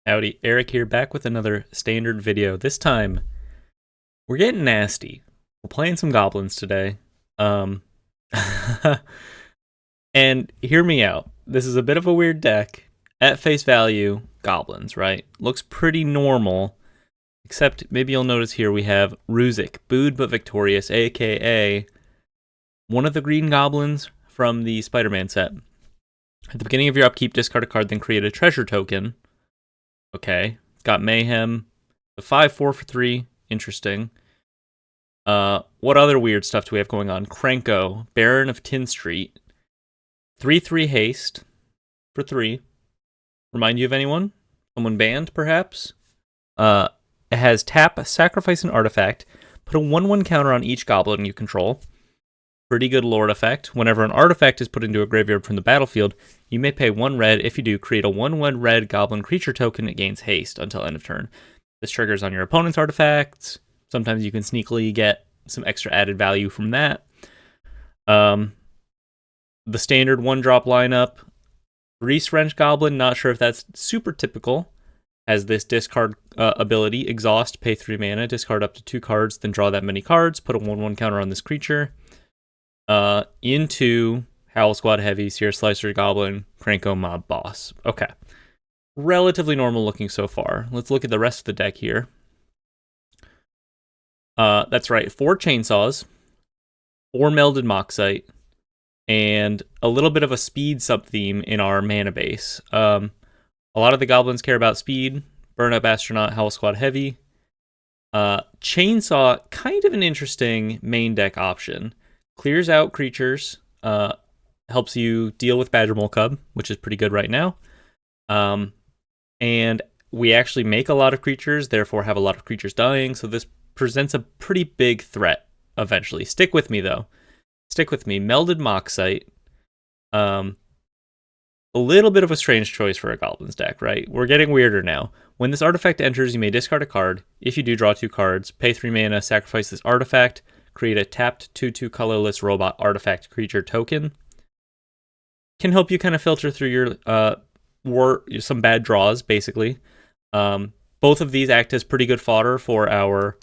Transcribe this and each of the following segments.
Howdy, Eric here, back with another standard video. This time, we're getting nasty. We're playing some goblins today. Um, and hear me out. This is a bit of a weird deck. At face value, goblins, right? Looks pretty normal, except maybe you'll notice here we have Ruzik, booed but victorious, aka one of the green goblins from the Spider-Man set. At the beginning of your upkeep, discard a card, then create a treasure token. Okay, got Mayhem, the 5/4 for 3, interesting. What other weird stuff do we have going on? Krenko, Baron of Tin Street, 3/3 haste for 3. Remind you of anyone? Someone banned, perhaps? It has tap, sacrifice an artifact, put a 1/1 counter on each goblin you control. Pretty good lord effect. Whenever an artifact is put into a graveyard from the battlefield, you may pay 1 red. If you do, create a 1/1 red goblin creature token. It gains haste until end of turn. This triggers on your opponent's artifacts. Sometimes you can sneakily get some extra added value from that. The standard 1-drop lineup. Reese Wrench Goblin, not sure if that's super typical. Has this discard ability. Exhaust, pay 3 mana, discard up to 2 cards, then draw that many cards. Put a 1/1 counter on this creature. Into Howl Squad Heavy, Seer Slicer Goblin, Krenko Mob Boss. Okay. Relatively normal looking so far. Let's look at the rest of the deck here. That's right, 4 Chainsaws, 4 Melded Moxite, and a little bit of a speed sub-theme in our mana base. A lot of the goblins care about speed. Burn Up Astronaut, Howl Squad Heavy. Chainsaw, kind of an interesting main deck option. Clears out creatures, helps you deal with Badger Mole Cub, which is pretty good right now. And we actually make a lot of creatures, therefore have a lot of creatures dying, so this presents a pretty big threat eventually. Stick with me, though. Stick with me. Melded Moxite. A little bit of a strange choice for a Goblins deck, right? We're getting weirder now. When this artifact enters, you may discard a card. If you do, draw 2 cards. Pay 3 mana, sacrifice this artifact. Create a tapped 2/2 colorless robot artifact creature token. Can help you kind of filter through your some bad draws, basically. Both of these act as pretty good fodder for our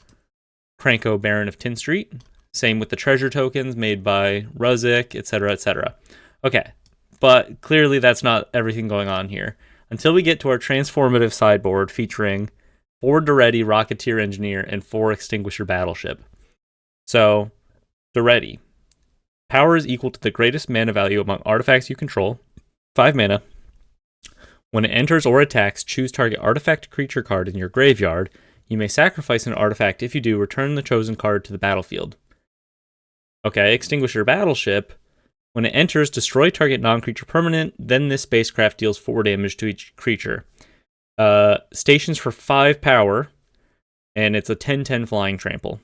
Krenko Baron of Tin Street. Same with the treasure tokens made by Ruzik, etc., etc. Okay, but clearly that's not everything going on here. Until we get to our transformative sideboard featuring 4 Duretti Rocketeer Engineer and 4 Extinguisher Battleship. So, Duretti. Power is equal to the greatest mana value among artifacts you control. 5 mana. When it enters or attacks, choose target artifact creature card in your graveyard. You may sacrifice an artifact. If you do, return the chosen card to the battlefield. Okay, Extinguisher Battleship. When it enters, destroy target non-creature permanent. Then this spacecraft deals 4 damage to each creature. Stations for 5 power. And it's a 10/10 flying trample.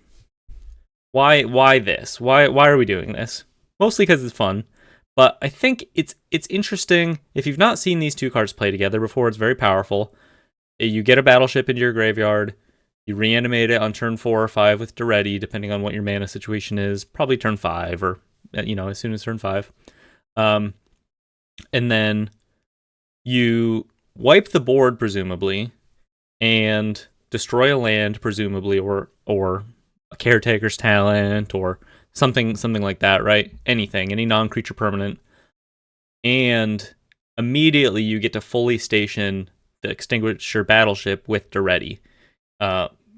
Why this? Why are we doing this? Mostly because it's fun, but I think it's interesting. If you've not seen these 2 cards play together before, it's very powerful. You get a battleship into your graveyard, you reanimate it on turn 4 or 5 with Duretti, depending on what your mana situation is. Probably turn 5 or as soon as turn 5. And then you wipe the board presumably, and destroy a land presumably, or a Caretaker's Talent, or something like that, right? Any non-creature permanent. And immediately you get to fully station the Extinguisher Battleship with Duretti,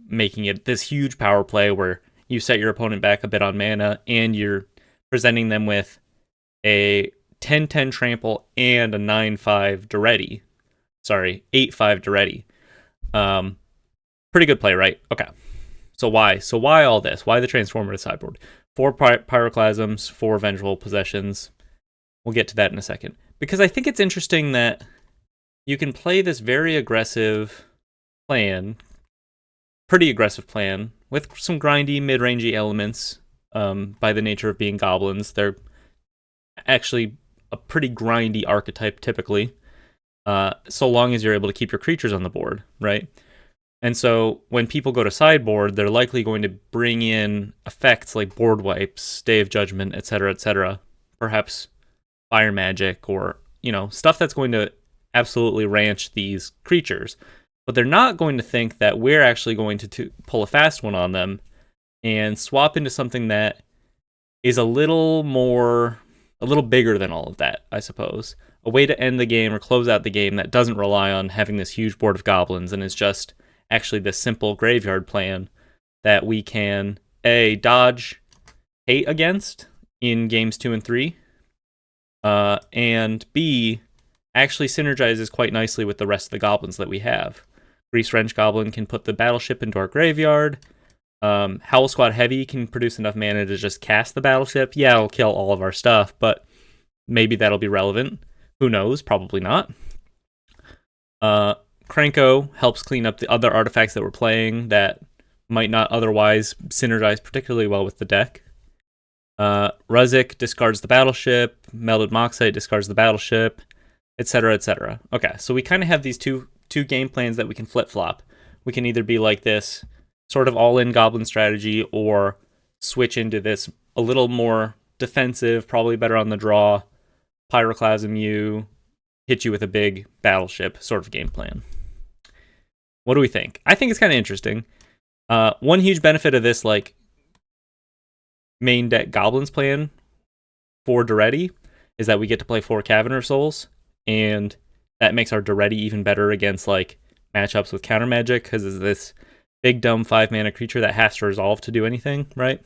making it this huge power play where you set your opponent back a bit on mana, and you're presenting them with a 10/10 trample and a 9/5 Duretti. Sorry, 8/5 Duretti. Pretty good play, right? Okay. So why all this? Why the transformative sideboard? 4 Pyroclasms, 4 Vengeful Possessions. We'll get to that in a second. Because I think it's interesting that you can play this very aggressive plan, pretty aggressive plan, with some grindy, mid-rangey elements. By the nature of being goblins, they're actually a pretty grindy archetype typically, so long as you're able to keep your creatures on the board, right? And so when people go to sideboard, they're likely going to bring in effects like board wipes, Day of Judgment, etc., perhaps fire magic, or stuff that's going to absolutely ranch these creatures. but they're not going to think that we're actually going to pull a fast one on them and swap into something that is a little bigger than all of that, I suppose. A way to end the game or close out the game that doesn't rely on having this huge board of goblins and is just actually this simple graveyard plan that we can dodge hate against in games 2 and 3, and B, actually synergizes quite nicely with the rest of the goblins that we have. Grease Wrench Goblin can put the battleship into our graveyard. Howl Squad Heavy can produce enough mana to just cast the battleship. Yeah, it'll kill all of our stuff, but maybe that'll be relevant. Who knows? Probably not. Krenko helps clean up the other artifacts that we're playing that might not otherwise synergize particularly well with the deck. Ruzik discards the battleship. Melded Moxite discards the battleship, etc., etc. Okay, so we kind of have these two game plans that we can flip-flop. We can either be like this sort of all-in goblin strategy or switch into this a little more defensive, probably better on the draw, Pyroclasm you, hit you with a big battleship sort of game plan. What do we think? I think it's kind of interesting. One huge benefit of this like main deck goblins plan for Duretti is that we get to play 4 Caverner Souls, and that makes our Duretti even better against like matchups with counter magic because it's this big dumb 5-mana creature that has to resolve to do anything, right?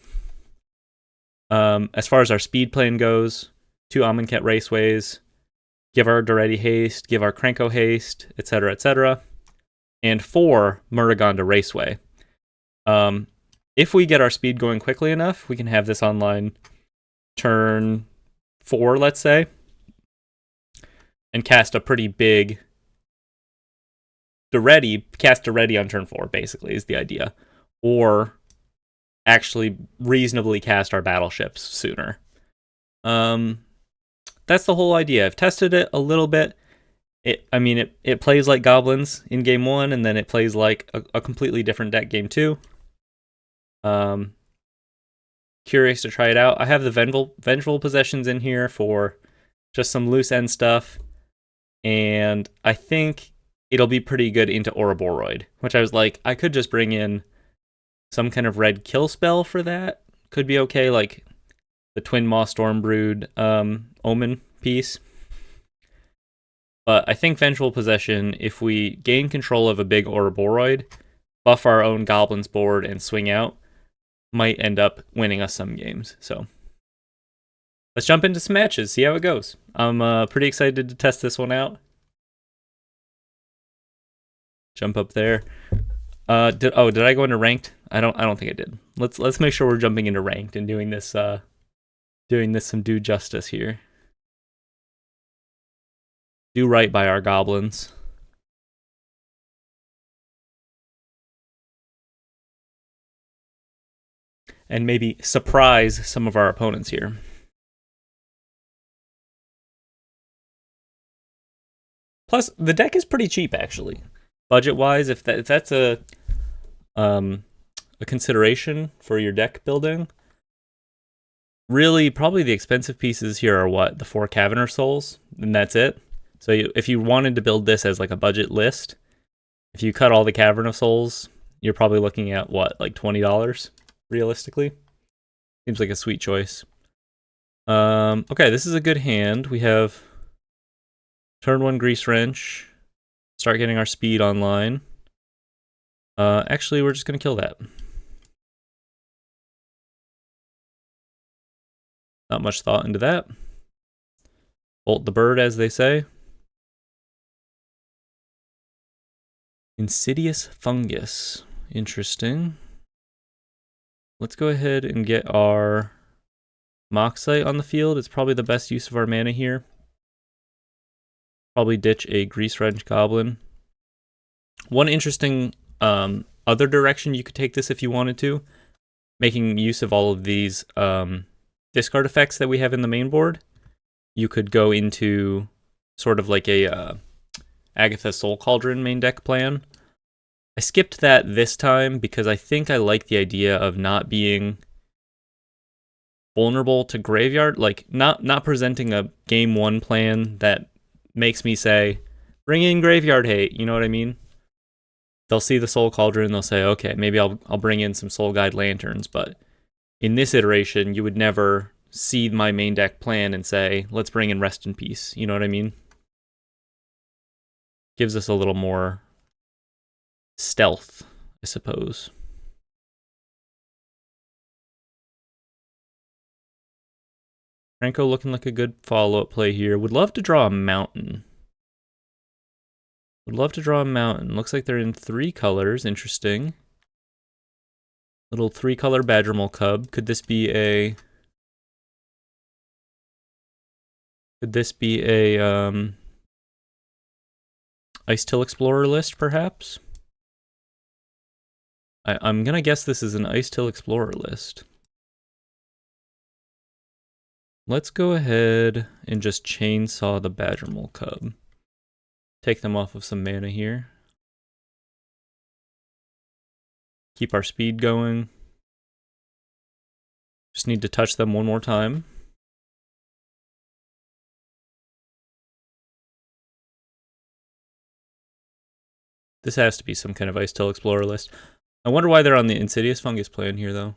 As far as our speed plan goes, 2 Amonkhet Raceways, give our Duretti haste, give our Krenko haste, etc., etc., and 4 Muruganda Raceway. If we get our speed going quickly enough, we can have this online turn 4, let's say, and cast a pretty big cast Duretti on turn 4, basically, is the idea. Or actually reasonably cast our battleships sooner. That's the whole idea. I've tested it a little bit. It plays like goblins in game 1, and then it plays like a completely different deck game 2. Curious to try it out. I have the Vengeful Possessions in here for just some loose end stuff, and I think it'll be pretty good into Ouroboroi, which I was like, I could just bring in some kind of red kill spell for that. Could be okay, like the Twin Maw Stormbrood Omen piece. But I think Vengeful Possession, if we gain control of a big Ouroboroi, buff our own goblins board, and swing out, might end up winning us some games. So let's jump into some matches, see how it goes. I'm pretty excited to test this one out. Jump up there. Did I go into ranked? I don't think I did. Let's make sure we're jumping into ranked and doing this some due justice here. Do right by our goblins. And maybe surprise some of our opponents here. Plus, the deck is pretty cheap, actually. Budget-wise, if that's a consideration for your deck building, really, probably the expensive pieces here are what? The 4 Caverner Souls, and that's it. So if you wanted to build this as like a budget list, if you cut all the Caverner Souls, you're probably looking at what, like $20, realistically? Seems like a sweet choice. Okay, this is a good hand. We have turn 1 Grease Wrench. Start getting our speed online. Actually, we're just going to kill that. Not much thought into that. Bolt the bird, as they say. Insidious Fungus. Interesting. Let's go ahead and get our Moxite on the field. It's probably the best use of our mana here. Probably ditch a Grease Wrench Goblin. One interesting other direction you could take this if you wanted to, making use of all of these discard effects that we have in the main board, you could go into sort of like a Agatha Soul Cauldron main deck plan. I skipped that this time because I think I like the idea of not being vulnerable to graveyard, like not presenting a game 1 plan that makes me say, bring in graveyard hate, you know what I mean? they'll see the Soul Cauldron and they'll say, okay, maybe I'll bring in some Soul Guide Lanterns, but in this iteration, you would never see my main deck plan and say, let's bring in Rest in Peace. You know what I mean? Gives us a little more stealth, I suppose. Franco looking like a good follow-up play here. Would love to draw a mountain. Would love to draw a mountain. Looks like they're in 3 colors. Interesting. Little 3-color Badgermole Cub. Could this be a... Ice-Till Explorer list, perhaps? I'm gonna guess this is an Ice-Till Explorer list. Let's go ahead and just chainsaw the Badgermole Cub. Take them off of some mana here. Keep our speed going. Just need to touch them one more time. This has to be some kind of Ice-Till Explorer list. I wonder why they're on the Insidious Fungus plan here, though.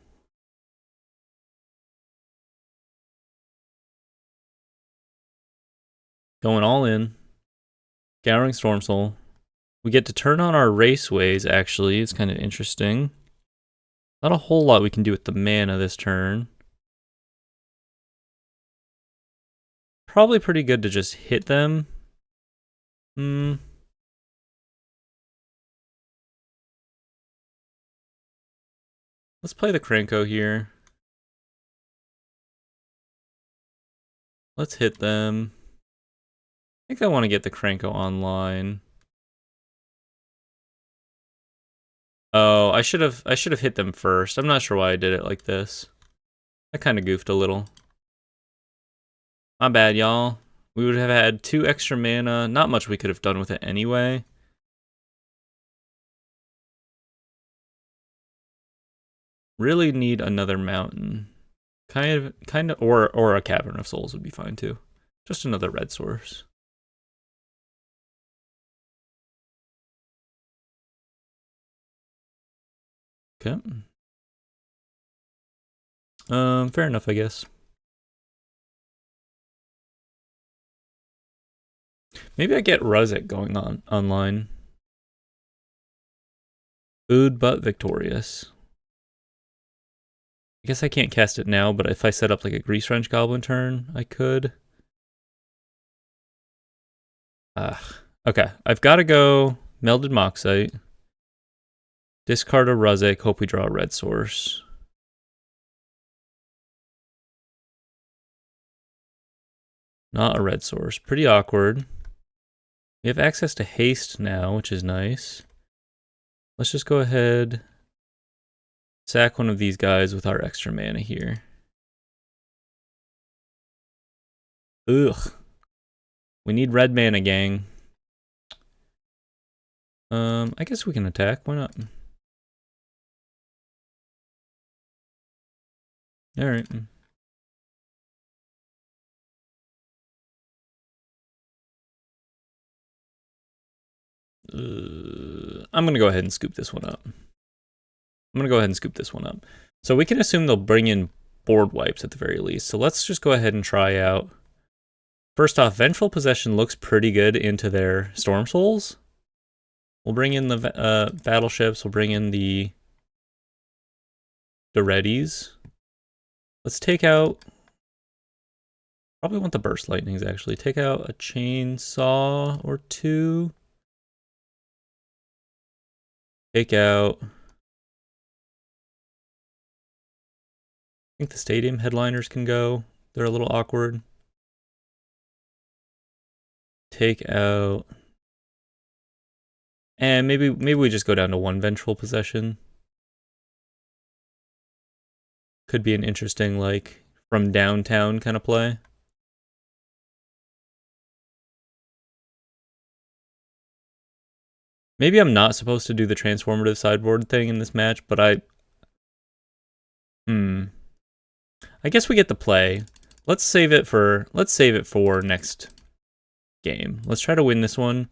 Going all in. Scouring Storm Soul. We get to turn on our Raceways, actually. It's kind of interesting. Not a whole lot we can do with the mana this turn. Probably pretty good to just hit them. Let's play the Krenko here. Let's hit them. I think I want to get the Krenko online. Oh, I should have hit them first. I'm not sure why I did it like this. I kind of goofed a little. My bad, y'all. We would have had 2 extra mana. Not much we could have done with it anyway. Really need another mountain. Kind of, or a Cavern of Souls would be fine too. Just another red source. Okay. Fair enough, I guess. Maybe I get Ruzek going on online. Food but victorious. I guess I can't cast it now, but if I set up like a Grease Wrench Goblin turn, I could. Okay, I've got to go Melded Moxite. Discard a Ruzek, hope we draw a red source. Not a red source. Pretty awkward. We have access to haste now, which is nice. Let's just go ahead, sack one of these guys with our extra mana here. Ugh. We need red mana, gang. I guess we can attack. Why not? Alright. I'm gonna go ahead and scoop this one up. So we can assume they'll bring in board wipes at the very least. So let's just go ahead and try out. First off, Vengeful Possession looks pretty good into their Storm Souls. We'll bring in the battleships. We'll bring in the Reddies. Let's take out... Probably want the Burst Lightnings, actually. Take out a Chainsaw or 2. Take out... I think the Stadium Headliners can go. They're a little awkward. Take out... And maybe we just go down to 1 Vengeful Possession. Could be an interesting, like, from downtown kind of play. Maybe I'm not supposed to do the Transformative sideboard thing in this match, but I guess we get the play. Let's save it for next game. Let's try to win this one.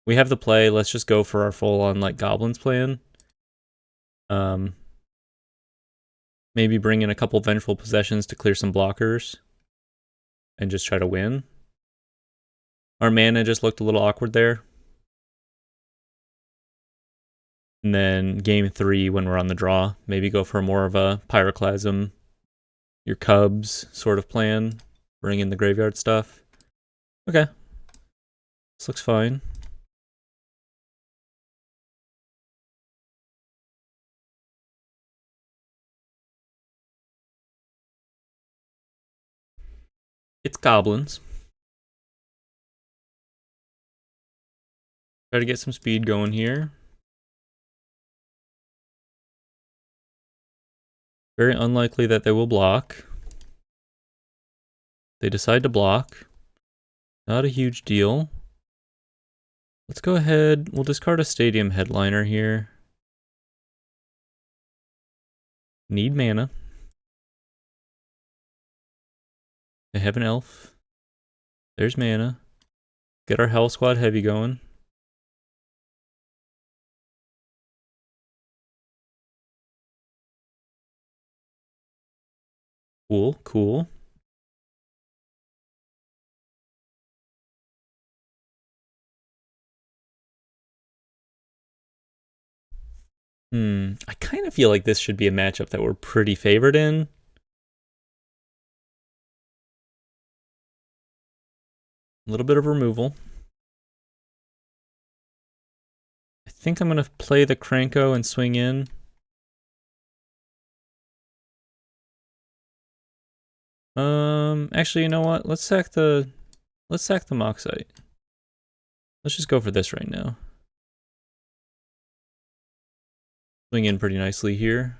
We have the play. Let's just go for our full-on like Goblins plan. Maybe bring in a couple Vengeful Possessions to clear some blockers. And just try to win. Our mana just looked a little awkward there. And then game 3, when we're on the draw, maybe go for more of a Pyroclasm, your Cubs sort of plan. Bring in the graveyard stuff. Okay. This looks fine. It's Goblins. Try to get some speed going here. Very unlikely that they will block. They decide to block. Not a huge deal. Let's go ahead. We'll discard a Stadium Headliner here. Need mana. They have an elf. There's mana. Get our Hell Squad heavy going. Cool, cool. I kind of feel like this should be a matchup that we're pretty favored in. A little bit of removal. I think I'm going to play the Kranko and swing in. Actually, you know what? Let's sack the Moxite. Let's just go for this right now. Swing in pretty nicely here.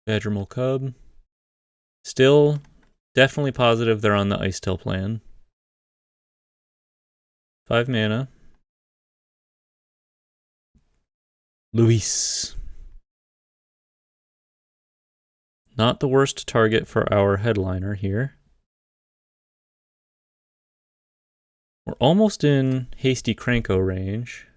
Badgermole Cub. Still definitely positive they're on the Ice Tail plan. 5 mana. Luis. Not the worst target for our headliner here. We're almost in Hasty Kranko range.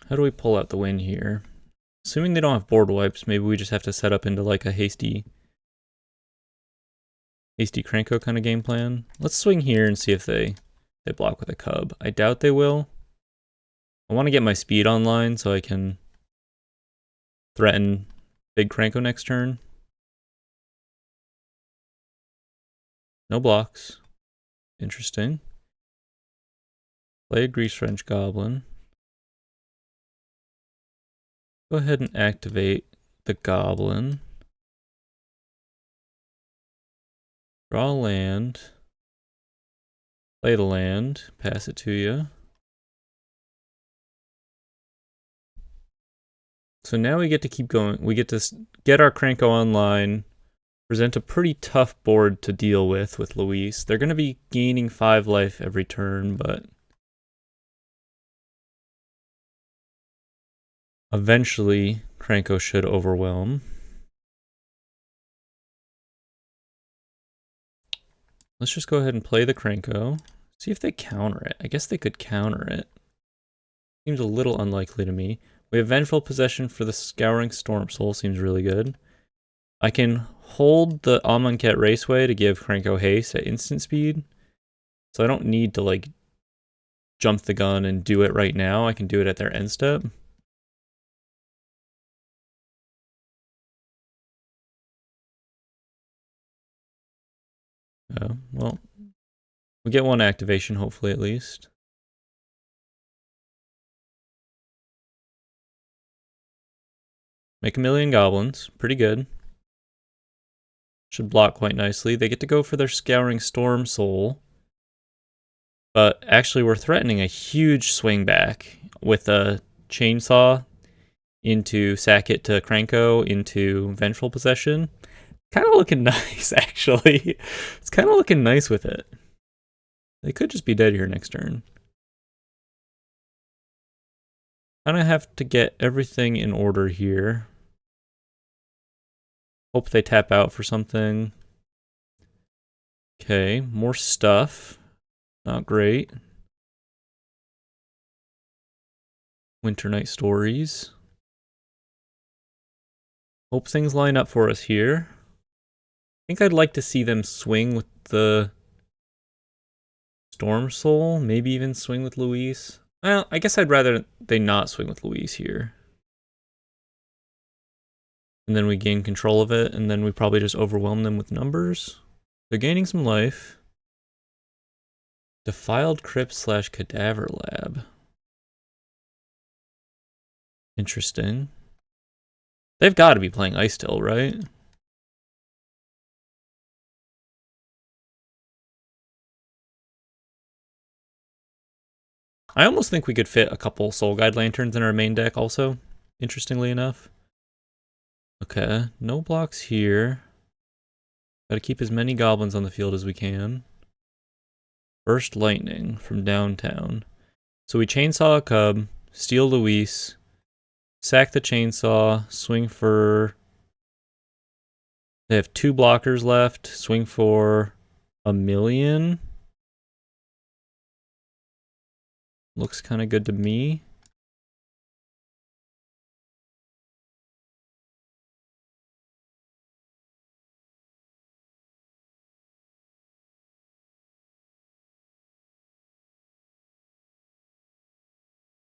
How do we pull out the win here? Assuming they don't have board wipes, maybe we just have to set up into like a hasty Kranko kind of game plan. Let's swing here and see if they block with a Cub. I doubt they will. I want to get my speed online so I can threaten big Kranko next turn. No blocks. Interesting. Play a Grease French Goblin. Go ahead and activate the Goblin. Draw a land. Play the land. Pass it to you. So now we get to keep going. We get to get our Kranko online. Present a pretty tough board to deal with Luis. They're going to be gaining 5 life every turn, but eventually Kranko should overwhelm. Let's just go ahead and play the Kranko. See if they counter it. I guess they could counter it. Seems a little unlikely to me. We have Vengeful Possession for the Scouring Storm Soul. Seems really good. I can hold the Amonkhet Raceway to give Kranko haste at instant speed. So I don't need to like jump the gun and do it right now. I can do it at their end step. Oh, well, we get 1 activation, hopefully at least. Make 1,000,000 goblins. Pretty good. Should block quite nicely. They get to go for their Scouring Storm Soul. But actually, we're threatening a huge swing back with a chainsaw into Sack It to Cranko into Vengeful Possession. Kind of looking nice, actually. It's kind of looking nice with it. They could just be dead here next turn. Kind of have to get everything in order here. Hope they tap out for something. Okay, more stuff. Not great. Winter Night Stories. Hope things line up for us here. I think I'd like to see them swing with the Storm Soul. Maybe even swing with Luis. Well, I guess I'd rather they not swing with Luis here. And then we gain control of it, and then we probably just overwhelm them with numbers. They're gaining some life. Defiled Crypt / Cadaver Lab. Interesting. They've got to be playing Ice still, right? I almost think we could fit a couple Soul Guide Lanterns in our main deck also, interestingly enough. Okay, no blocks here. Gotta keep as many goblins on the field as we can. Burst Lightning from downtown. So we chainsaw a cub, steal Luis, sack the chainsaw, swing for... They have 2 blockers left, swing for $1 million. Looks kind of good to me.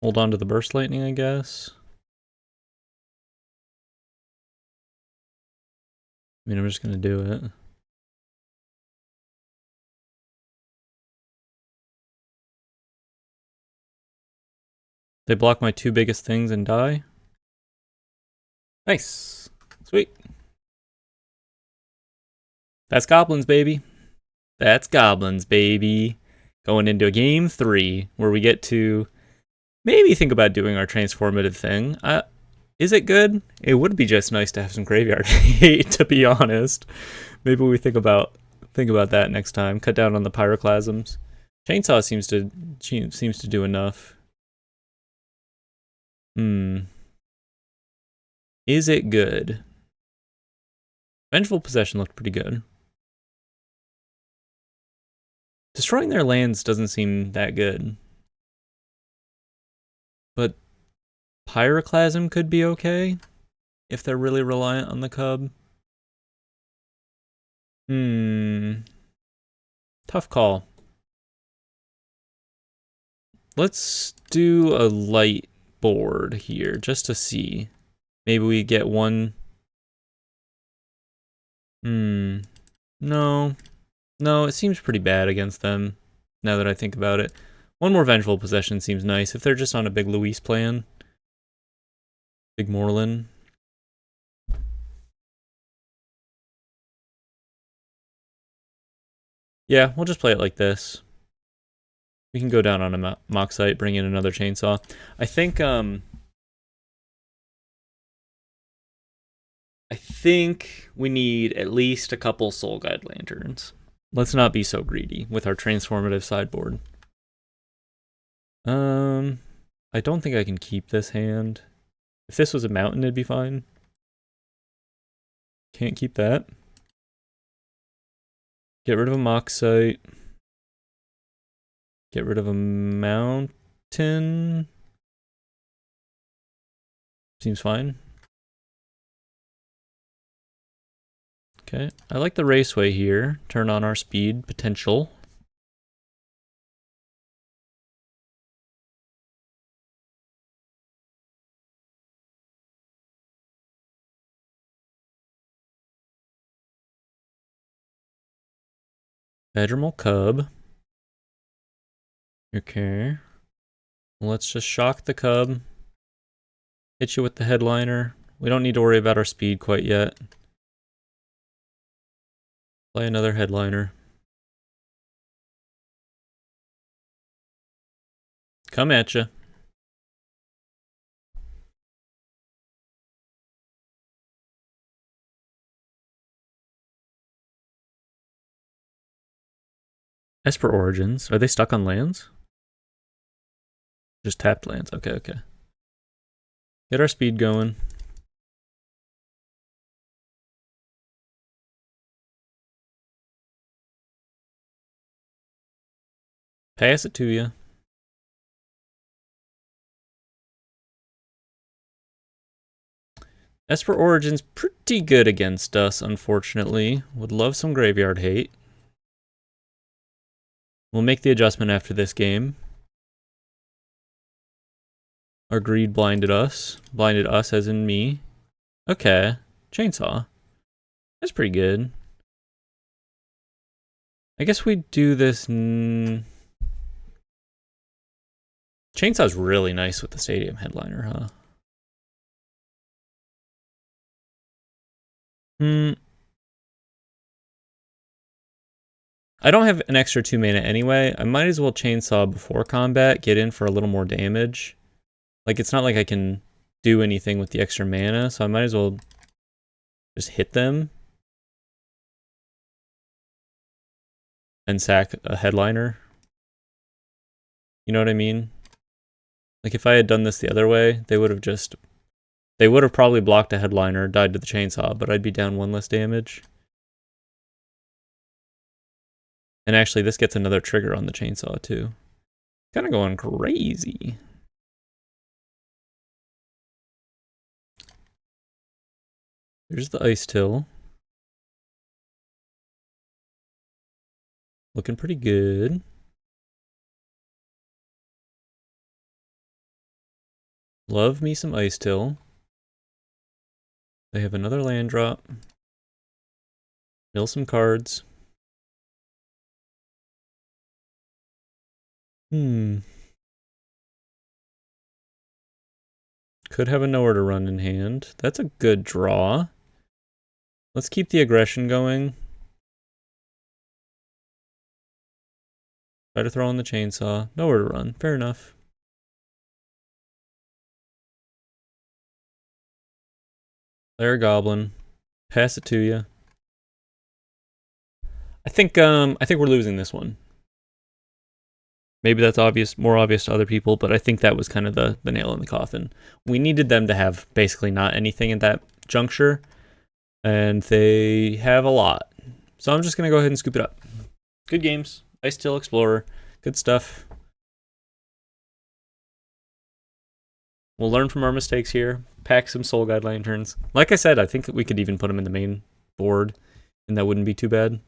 Hold on to the Burst Lightning, I guess. I mean, I'm just gonna do it. They block my 2 biggest things and die. Nice. Sweet. That's Goblins, baby. That's Goblins, baby. Going into game 3, where we get to maybe think about doing our transformative thing. Is it good? It would be just nice to have some graveyard hate, to be honest. Maybe we think about that next time. Cut down on the pyroclasms. Chainsaw seems to do enough. Is it good? Vengeful Possession looked pretty good. Destroying their lands doesn't seem that good. But Pyroclasm could be okay if they're really reliant on the cub. Tough call. Let's do a light board here just to see. Maybe we get one. No. No, it seems pretty bad against them, now that I think about it. One more Vengeful Possession seems nice, if they're just on a big Luis plan. Big Moreland. Yeah, we'll just play it like this. We can go down on a Moxite, bring in another chainsaw. I think we need at least a couple Soul Guide Lanterns. Let's not be so greedy with our transformative sideboard. I don't think I can keep this hand. If this was a mountain, it'd be fine. Can't keep that. Get rid of a Moxite. Get rid of a mountain. Seems fine. Okay, I like the Raceway here. Turn on our speed potential. Bedromal Cub. Okay. Let's just shock the Cub. Hit you with the Headliner. We don't need to worry about our speed quite yet. Play another Headliner. Come at ya. Esper Origins. Are they stuck on lands? Just tapped lands. Okay, okay. Get our speed going. Pass it to you. Esper Origins pretty good against us, unfortunately. Would love some graveyard hate. We'll make the adjustment after this game. Our greed blinded us. Blinded us as in me. Okay. Chainsaw. That's pretty good. I guess we do this... Chainsaw's really nice with the stadium headliner, huh? I don't have an extra 2 mana anyway. I might as well chainsaw before combat, get in for a little more damage. Like, it's not like I can do anything with the extra mana, so I might as well just hit them and sack a headliner. You know what I mean? Like, if I had done this the other way, they would have probably blocked a headliner, died to the chainsaw, but I'd be down 1 less damage. And actually, this gets another trigger on the chainsaw, too. Kind of going crazy. There's the Ice Till. Looking pretty good. Love me some Ice Till. They have another land drop. Mill some cards. Could have a Nowhere to Run in hand. That's a good draw. Let's keep the aggression going. Try to throw in the chainsaw. Nowhere to Run. Fair enough. There, Goblin. Pass it to you. I think we're losing this one. Maybe that's obvious, more obvious to other people, but I think that was kind of the nail in the coffin. We needed them to have basically not anything at that juncture, and they have a lot. So I'm just going to go ahead and scoop it up. Good games. Ice Till Explorer. Good stuff. We'll learn from our mistakes here. Pack some Soul Guide Lanterns. Like I said, I think we could even put them in the main board, and that wouldn't be too bad.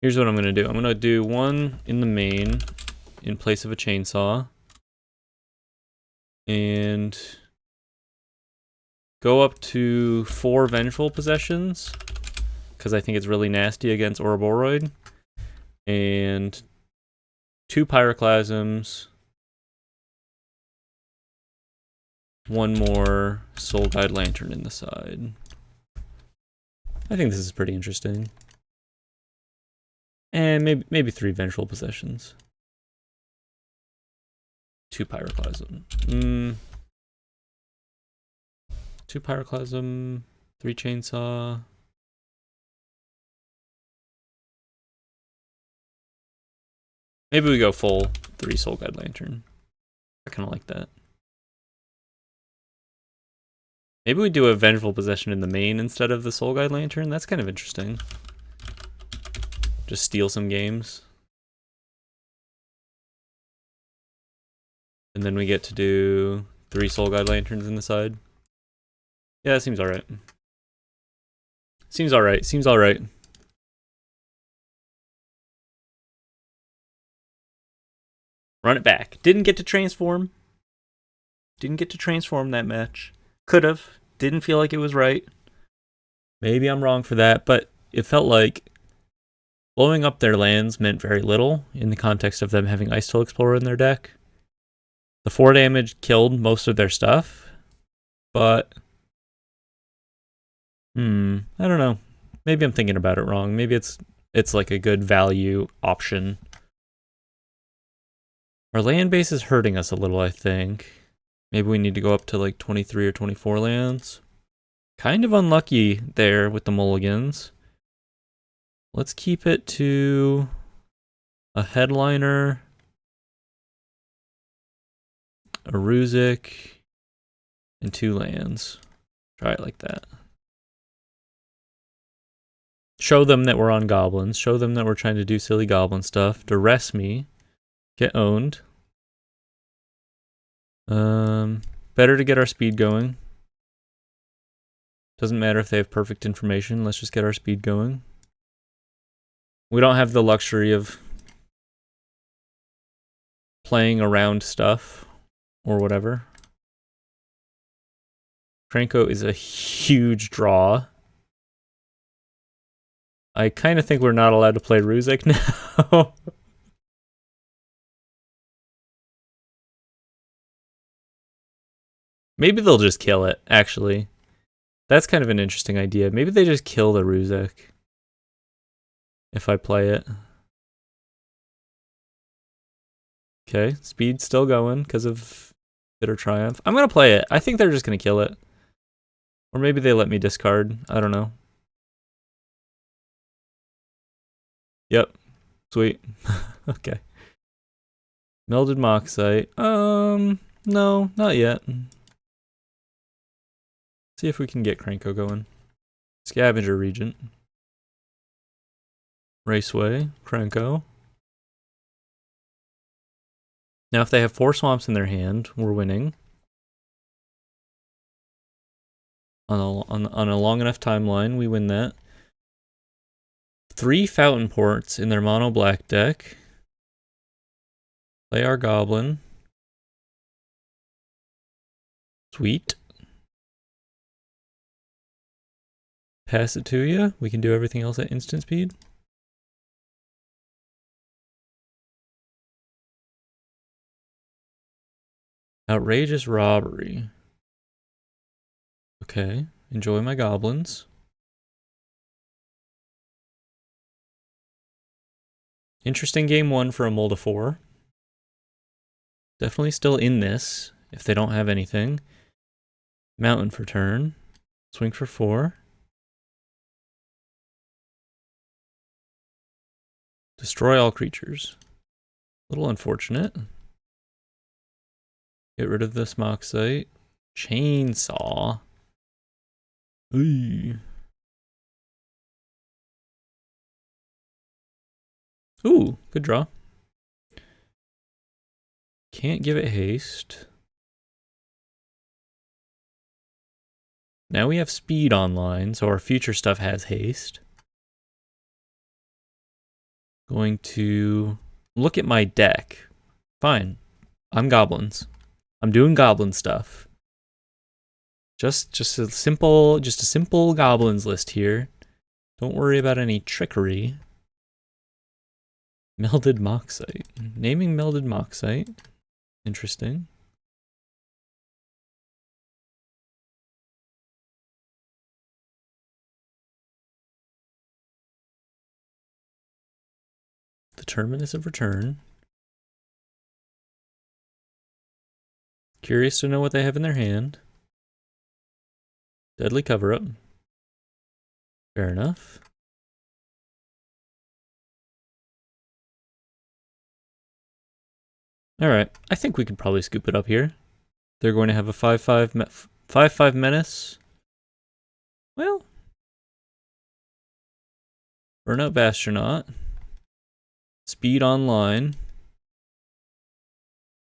Here's what I'm going to do. I'm going to do one in the main in place of a chainsaw. And go up to 4 Vengeful Possessions, because I think it's really nasty against Ouroboros. And 2 Pyroclasms. 1 more Soul Guide Lantern in the side. I think this is pretty interesting. And maybe 3 Vengeful Possessions. 2 Pyroclasm. 2 Pyroclasm, 3 Chainsaw. Maybe we go full 3 Soul Guide Lantern. I kind of like that. Maybe we do a Vengeful Possession in the main instead of the Soul Guide Lantern. That's kind of interesting. Just steal some games. And then we get to do 3 Soul Guide Lanterns in the side. Yeah, that seems alright. Seems alright. Seems alright. Run it back. Didn't get to transform. Didn't get to transform that match. Could have. Didn't feel like it was right. Maybe I'm wrong for that, but it felt like blowing up their lands meant very little in the context of them having Ice Till Explorer in their deck. The 4 damage killed most of their stuff, but I don't know. Maybe I'm thinking about it wrong. Maybe it's like a good value option. Our land base is hurting us a little, I think. Maybe we need to go up to like 23 or 24 lands. Kind of unlucky there with the mulligans. Let's keep it to a headliner, a Ruzik, and 2 lands. Try it like that. Show them that we're on goblins. Show them that we're trying to do silly goblin stuff. Duress me. Get owned. Better to get our speed going. Doesn't matter if they have perfect information. Let's just get our speed going. We don't have the luxury of playing around stuff or whatever. Krenko is a huge draw. I kind of think we're not allowed to play Ruzik now. Maybe they'll just kill it, actually. That's kind of an interesting idea. Maybe they just kill the Ruzik if I play it. Okay, speed's still going because of Bitter Triumph. I'm going to play it. I think they're just going to kill it. Or maybe they let me discard. I don't know. Yep. Sweet. Okay. Melded Moxite. No, not yet. See if we can get Krenko going. Scavenger Regent. Raceway. Krenko. Now if they have 4 swamps in their hand, we're winning. On a long enough timeline, we win that. 3 Fountain Ports in their mono black deck. Play our Goblin. Sweet. Pass it to you. We can do everything else at instant speed. Outrageous robbery. Okay. Enjoy my goblins. Interesting game 1 for a Molda 4. Definitely still in this if they don't have anything. Mountain for turn. Swing for 4. Destroy all creatures. A little unfortunate. Get rid of this Moxite. Chainsaw. Ooh. Ooh, good draw. Can't give it haste. Now we have speed online, so our future stuff has haste. Going to look at my deck. Fine. I'm goblins. I'm doing goblin stuff. Just a simple goblins list here. Don't worry about any trickery. Melded Moxite. Naming Melded Moxite. Interesting. The Terminus of Return. Curious to know what they have in their hand. Deadly Cover-Up. Fair enough. Alright, I think we could probably scoop it up here. They're going to have a 5/5 Menace. Well, Burnout Bastronaut. Speed online.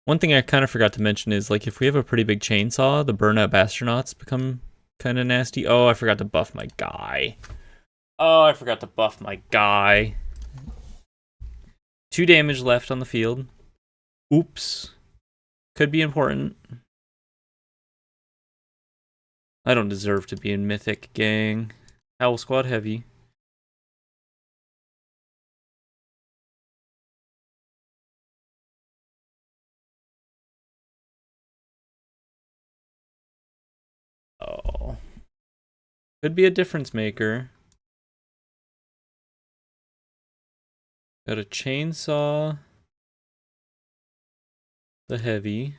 One thing I kind of forgot to mention is, like, if we have a pretty big chainsaw, the Burnout Bastronauts become kind of nasty. Oh, I forgot to buff my guy. 2 damage left on the field. Oops. Could be important. I don't deserve to be in Mythic, gang. Owl Squad heavy. Oh. Could be a difference maker. Got a chainsaw. The heavy.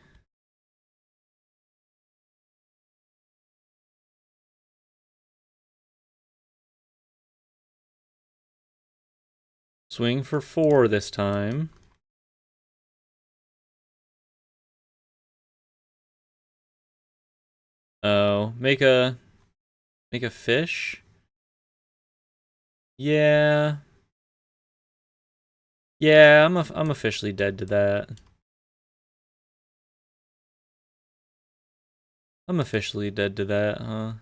Swing for 4 this time. Oh, make a fish. Yeah. Yeah, I'm officially dead to that. I'm officially dead to that, huh?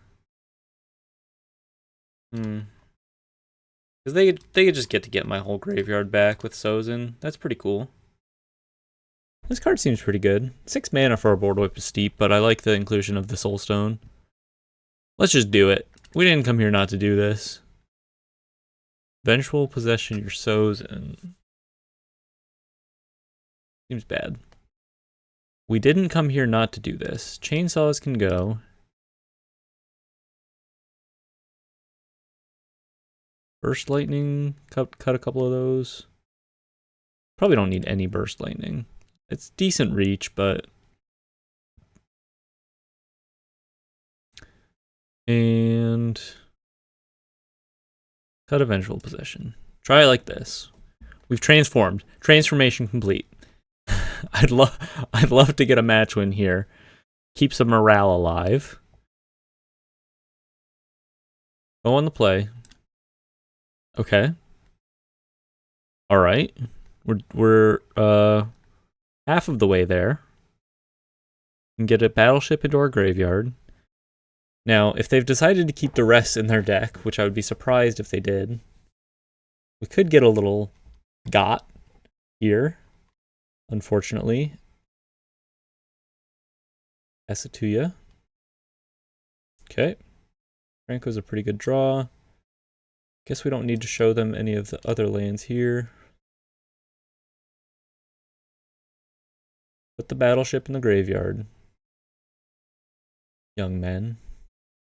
Because they could just get to get my whole graveyard back with Sozin. That's pretty cool. This card seems pretty good. 6 mana for a board wipe is steep, but I like the inclusion of the Soulstone. Let's just do it. We didn't come here not to do this. Vengeful possession your Sozin. Seems bad. We didn't come here not to do this. Chainsaws can go. Burst lightning, cut a couple of those. Probably don't need any burst lightning. It's decent reach, but... And... cut a vengeful possession. Try it like this. We've transformed. Transformation complete. I'd love to get a match win here. Keeps the morale alive. Go on the play. Okay. All right. We're half of the way there. And get a battleship into our graveyard. Now, if they've decided to keep the rest in their deck, which I would be surprised if they did, we could get a little got here, unfortunately. Pass it to you. Okay. Franco's a pretty good draw. Guess we don't need to show them any of the other lands here. Put the battleship in the graveyard. Young men.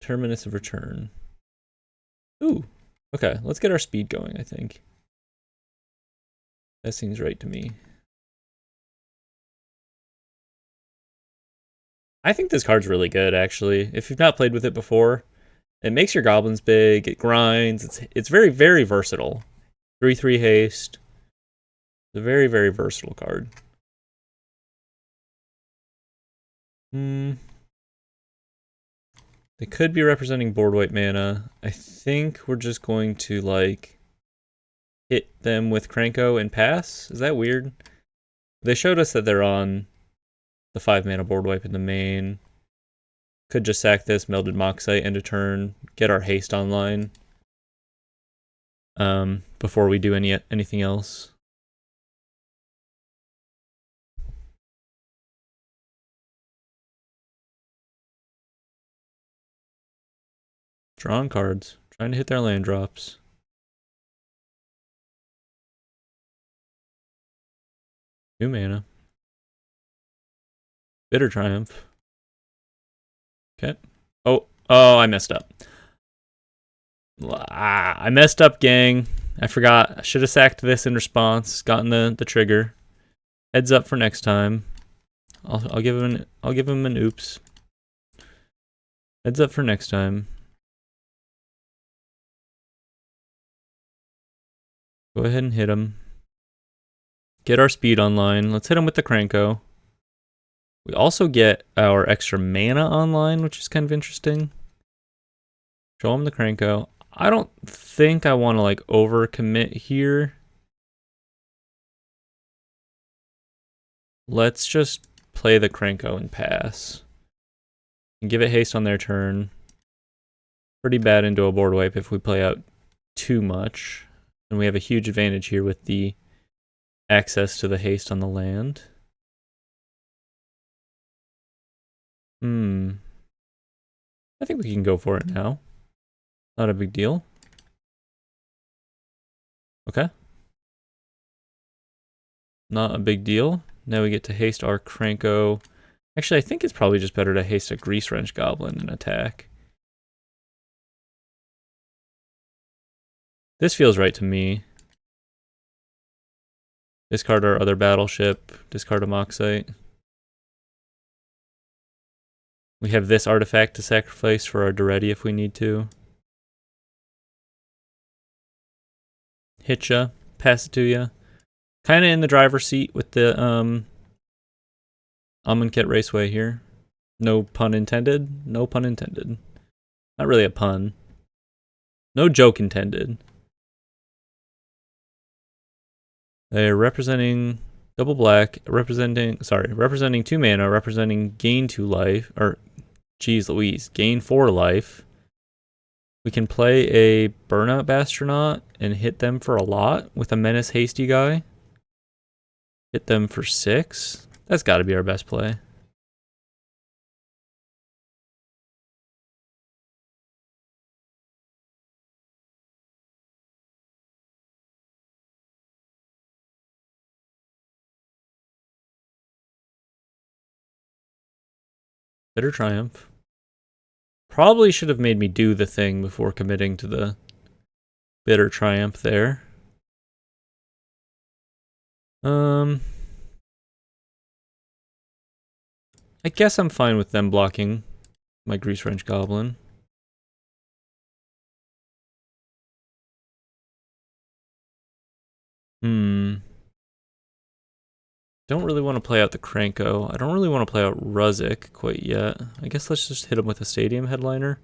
Terminus of return. Ooh. Okay, let's get our speed going, I think. That seems right to me. I think this card's really good, actually. If you've not played with it before, it makes your goblins big, it grinds, it's very, very versatile. 3/3 haste. It's a very, very versatile card. They could be representing board wipe mana. I think we're just going to, like, hit them with Krenko and pass. Is that weird? They showed us that they're on the 5 mana board wipe in the main. Could just sack this, Melded Moxite, end of turn, get our haste online. Before we do anything else. Drawing cards, trying to hit their land drops. Two mana. Bitter Triumph. Okay. Oh, I messed up. I messed up, gang. I forgot. I should have sacked this in response. Gotten the trigger. Heads up for next time. I'll give him an oops. Heads up for next time. Go ahead and hit him. Get our speed online. Let's hit him with the Krenko. We also get our extra mana online, which is kind of interesting. Show him the Krenko. I don't think I want to like overcommit here. Let's just play the Krenko and pass. And give it haste on their turn. Pretty bad into a board wipe if we play out too much. And we have a huge advantage here with the access to the haste on the land. I think we can go for it now. Not a big deal. Okay. Not a big deal. Now we get to haste our Krenko. Actually, I think it's probably just better to haste a Grease Wrench Goblin and attack. This feels right to me. Discard our other battleship. Discard a Moxite. We have this artifact to sacrifice for our Duretti if we need to. Hit ya. Pass it to ya. Kind of in the driver's seat with the Amonkhet Raceway here. No pun intended. No pun intended. Not really a pun. No joke intended. They're representing double black, representing 2 mana, representing gain 2 life, or geez Louise, gain 4 life. We can play a Burnout Bastronaut and hit them for a lot with a Menace Hasty guy. Hit them for 6. That's got to be our best play. Bitter Triumph. Probably should have made me do the thing before committing to the Bitter Triumph there. I guess I'm fine with them blocking my Grease Wrench Goblin. Don't really want to play out the Kranko. I don't really want to play out Ruzik quite yet. I guess let's just hit him with a Stadium Headliner.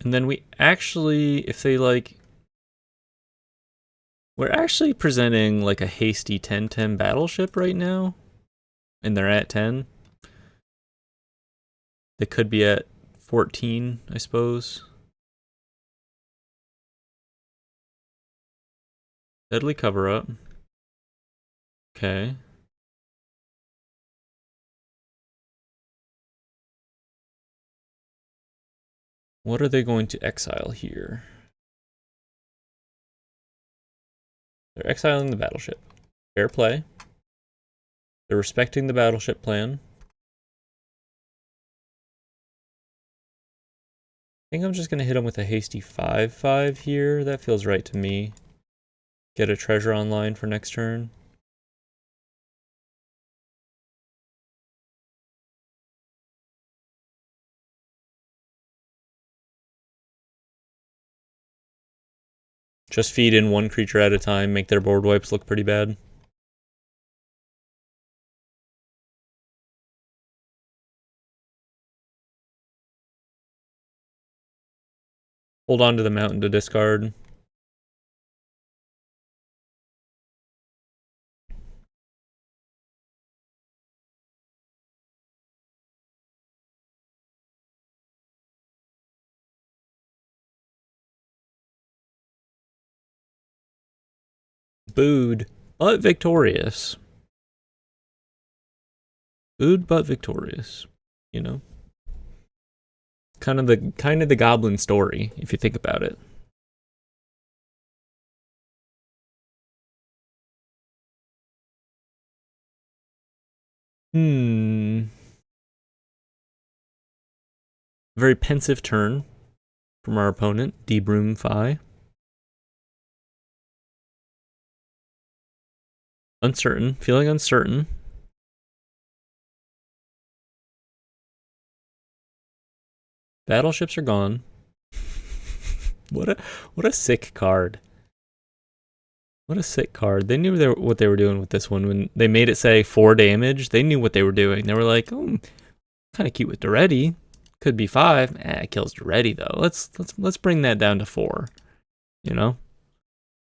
And then we actually, if they like... We're actually presenting like a hasty 10-10 battleship right now. And they're at 10. They could be at 14, I suppose. Deadly Cover-Up. Okay. What are they going to exile here? They're exiling the battleship. Fair play. They're respecting the battleship plan. I think I'm just going to hit them with a hasty 5/5 here. That feels right to me. Get a treasure online for next turn. Just feed in one creature at a time, make their board wipes look pretty bad. Hold on to the mountain to discard. Booed, but victorious. Booed, but victorious. You know? Kind of the Goblin story, if you think about it. Very pensive turn from our opponent, Debroom Fi. Uncertain, feeling uncertain. Battleships are gone. What a sick card. What a sick card. They knew what they were doing with this one. When they made it say 4 damage, they knew what they were doing. They were like, oh, kind of cute with Duretti. Could be 5. It kills Duretti though. Let's bring that down to 4. You know?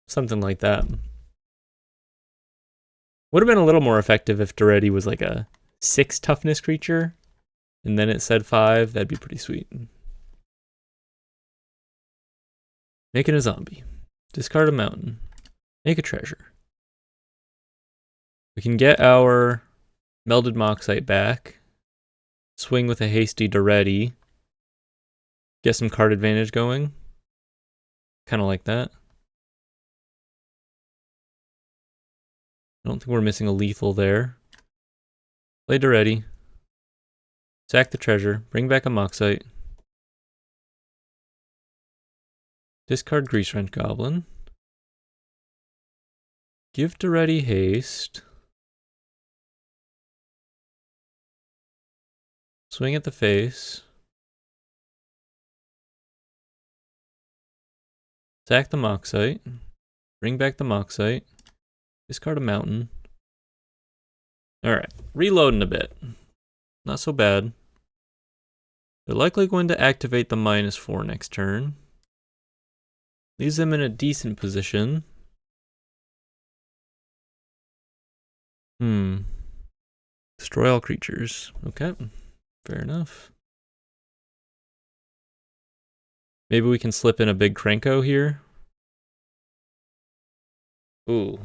Something like that. Would have been a little more effective if Duretti was like a 6 toughness creature, and then it said 5. That'd be pretty sweet. Making a zombie. Discard a mountain. Make a treasure. We can get our Melded Moxite back. Swing with a hasty Duretti. Get some card advantage going. Kind of like that. I don't think we're missing a lethal there. Play Duretti. Sack the treasure. Bring back a Moxite. Discard Grease Wrench Goblin. Give to ready haste. Swing at the face. Sack the Moxite. Bring back the Moxite. Discard a mountain. Alright, reloading a bit. Not so bad. They're likely going to activate the -4 next turn. Leaves them in a decent position. Destroy all creatures. Okay, fair enough. Maybe we can slip in a big Krenko here. Ooh.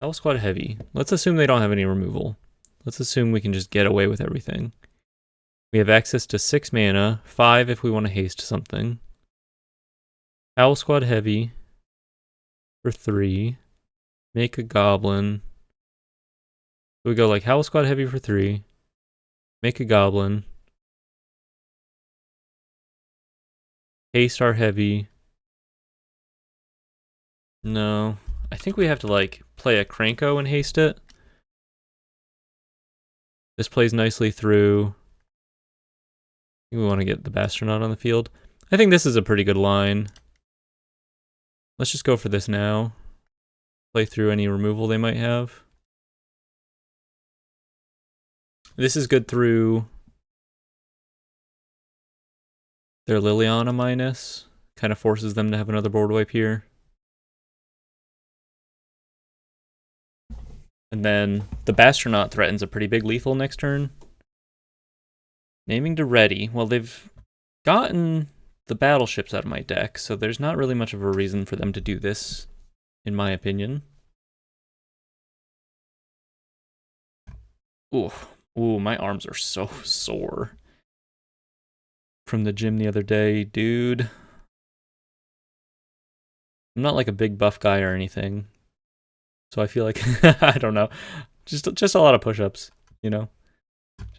Hell Squad Heavy. Let's assume they don't have any removal. Let's assume we can just get away with everything. We have access to 6 mana, 5 if we want to haste something. Owl Squad Heavy for 3. Make a Goblin. So we go like Howl Squad Heavy for 3. Make a Goblin. Haste our Heavy. No. I think we have to like play a Krenko and haste it. This plays nicely through. We want to get the Bastronaut on the field. I think this is a pretty good line. Let's just go for this now. Play through any removal they might have. This is good through their Liliana minus. Kind of forces them to have another board wipe here. And then the Bastronaut threatens a pretty big lethal next turn. Naming to ready. Well, they've gotten the battleships out of my deck, so there's not really much of a reason for them to do this, in my opinion. Ooh, my arms are so sore from the gym the other day, dude. I'm not like a big buff guy or anything, so I feel like I don't know, just a lot of push-ups, you know,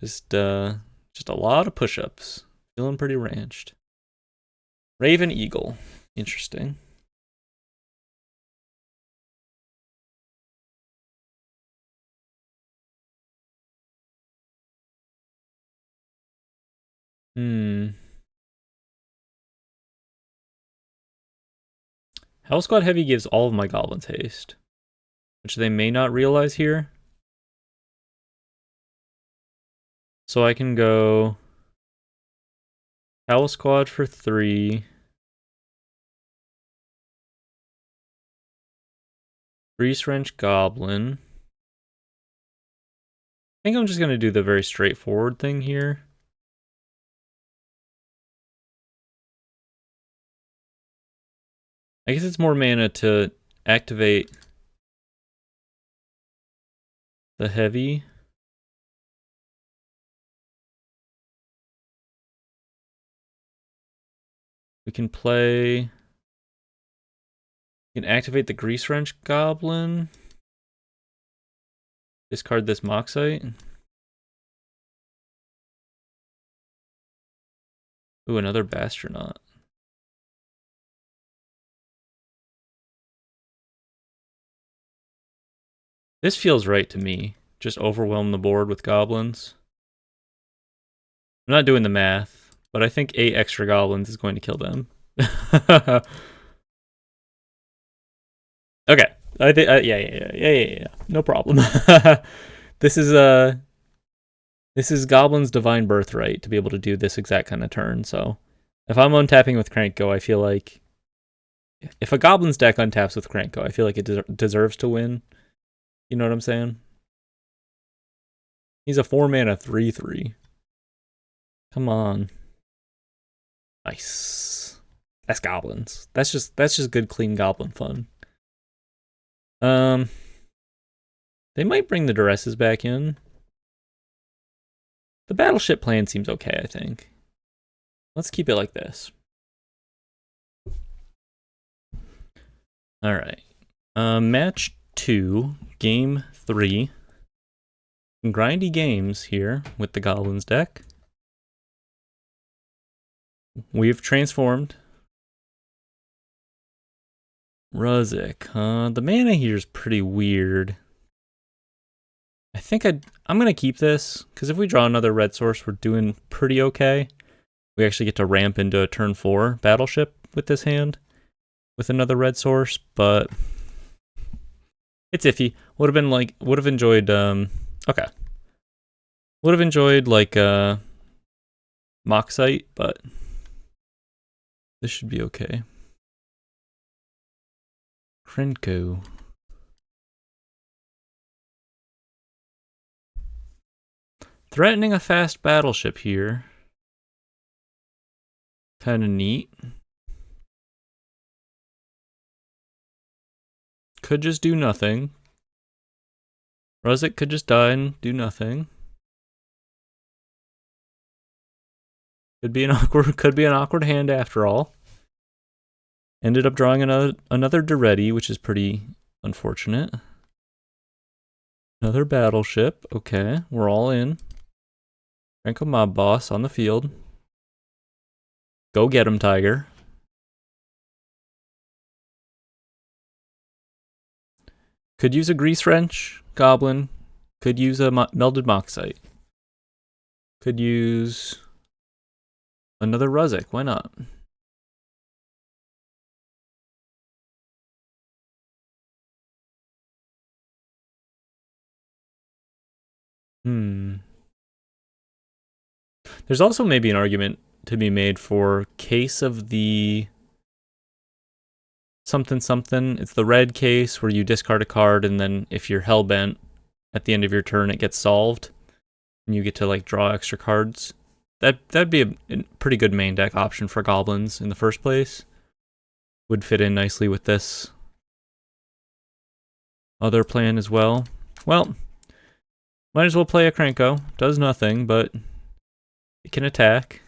just a lot of push-ups. Feeling pretty ranched. Raven Eagle, interesting. Hell Squad Heavy gives all of my Goblins haste, which they may not realize here. So I can go Hell Squad for 3. Grease Wrench Goblin. I think I'm just going to do the very straightforward thing here. I guess it's more mana to activate the heavy. We can play... We can activate the Grease Wrench Goblin. Discard this Moxite. Ooh, another Bastronaut. This feels right to me. Just overwhelm the board with goblins. I'm not doing the math, but I think 8 extra goblins is going to kill them. Okay. I think yeah. No problem. This is Goblin's divine birthright to be able to do this exact kind of turn. So if I'm untapping with Krenko, I feel like if a Goblin's deck untaps with Krenko, I feel like it deserves to win. You know what I'm saying? He's a 4-mana 3/3. Come on. Nice. That's Goblins. That's just good, clean Goblin fun. They might bring the Duresses back in. The Battleship plan seems okay, I think. Let's keep it like this. Alright. Match 2, game 3. Some grindy games here with the Goblins deck. We've transformed. Ruzik, the mana here is pretty weird. I think I'm gonna keep this, because if we draw another red source, we're doing pretty okay. We actually get to ramp into a turn 4 battleship with this hand, with another red source, but it's iffy. Would have enjoyed, okay. Would have enjoyed, like, Moxite, but this should be okay. Krenko. Threatening a fast battleship here. Kind of neat. Could just do nothing. Ruzik could just die and do nothing. Could be an awkward hand after all. Ended up drawing another Duretti, which is pretty unfortunate. Another battleship. Okay, we're all in. Franco Mob Boss on the field. Go get him, Tiger. Could use a Grease Wrench, Goblin. Could use a Melded Moxite. Could use another Ruzik. Why not? There's also maybe an argument to be made for case of the something something. It's the red case where you discard a card, and then if you're hellbent at the end of your turn, it gets solved, and you get to like draw extra cards. That'd be a pretty good main deck option for goblins in the first place. Would fit in nicely with this other plan as well. Well, might as well play a Krenko. Does nothing, but it can attack.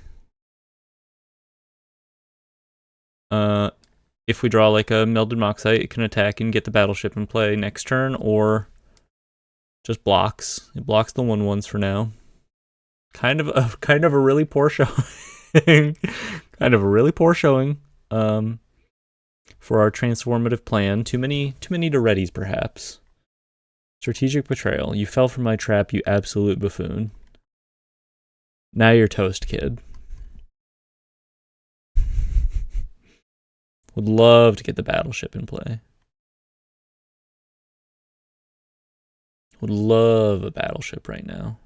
If we draw like a Melded Moxite, it can attack and get the battleship in play next turn, or just blocks. It blocks the 1/1s for now. Kind of a really poor showing. Kind of a really poor showing. For our transformative plan. Too many Durettis, perhaps. Strategic Betrayal. You fell for my trap, you absolute buffoon. Now you're toast, kid. Would love to get the battleship in play. Would love a battleship right now.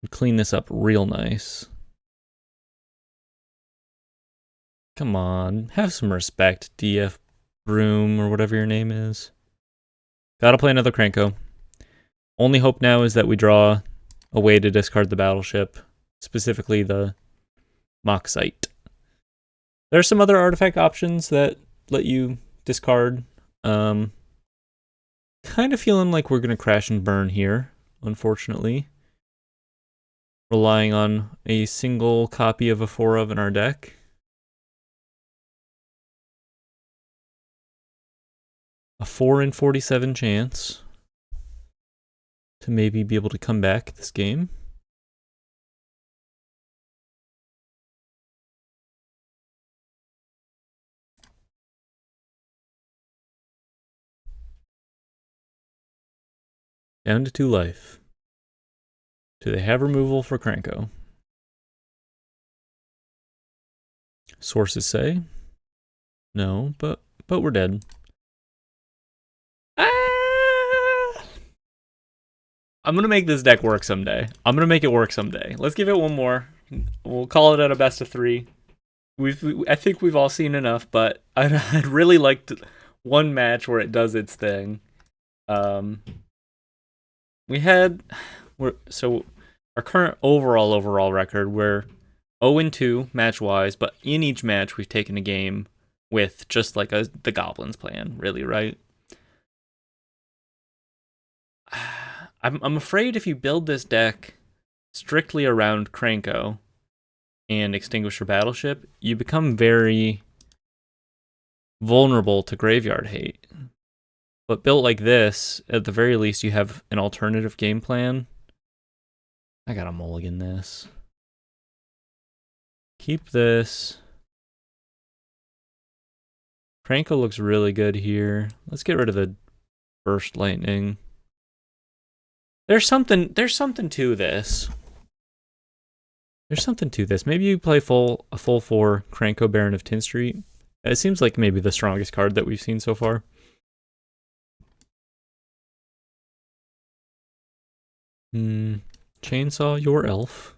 Would clean this up real nice. Come on, have some respect, DF Broom or whatever your name is. Gotta play another Krenko. Only hope now is that we draw a way to discard the battleship, specifically the Moxite. There are some other artifact options that let you discard. Kind of feeling like we're going to crash and burn here, unfortunately. Relying on a single copy of a 4-of in our deck. A 4 in 47 chance to maybe be able to come back this game. Down to 2 life. Do they have removal for Krenko? Sources say no, but we're dead. I'm gonna make this deck work someday. I'm gonna make it work someday. Let's give it one more. We'll call it at a best of 3. I think we've all seen enough, but I'd really like one match where it does its thing. So our current overall record, we're 0-2 match-wise, but in each match we've taken a game with just like the Goblins plan, really, right? I'm afraid if you build this deck strictly around Krenko and Extinguisher Battleship, you become very vulnerable to graveyard hate. But built like this, at the very least, you have an alternative game plan. I gotta mulligan this. Keep this. Cranko looks really good here. Let's get rid of the burst lightning. There's something to this. There's something to this. Maybe you play a full 4 Cranko Baron of Tin Street. It seems like maybe the strongest card that we've seen so far. Chainsaw your elf.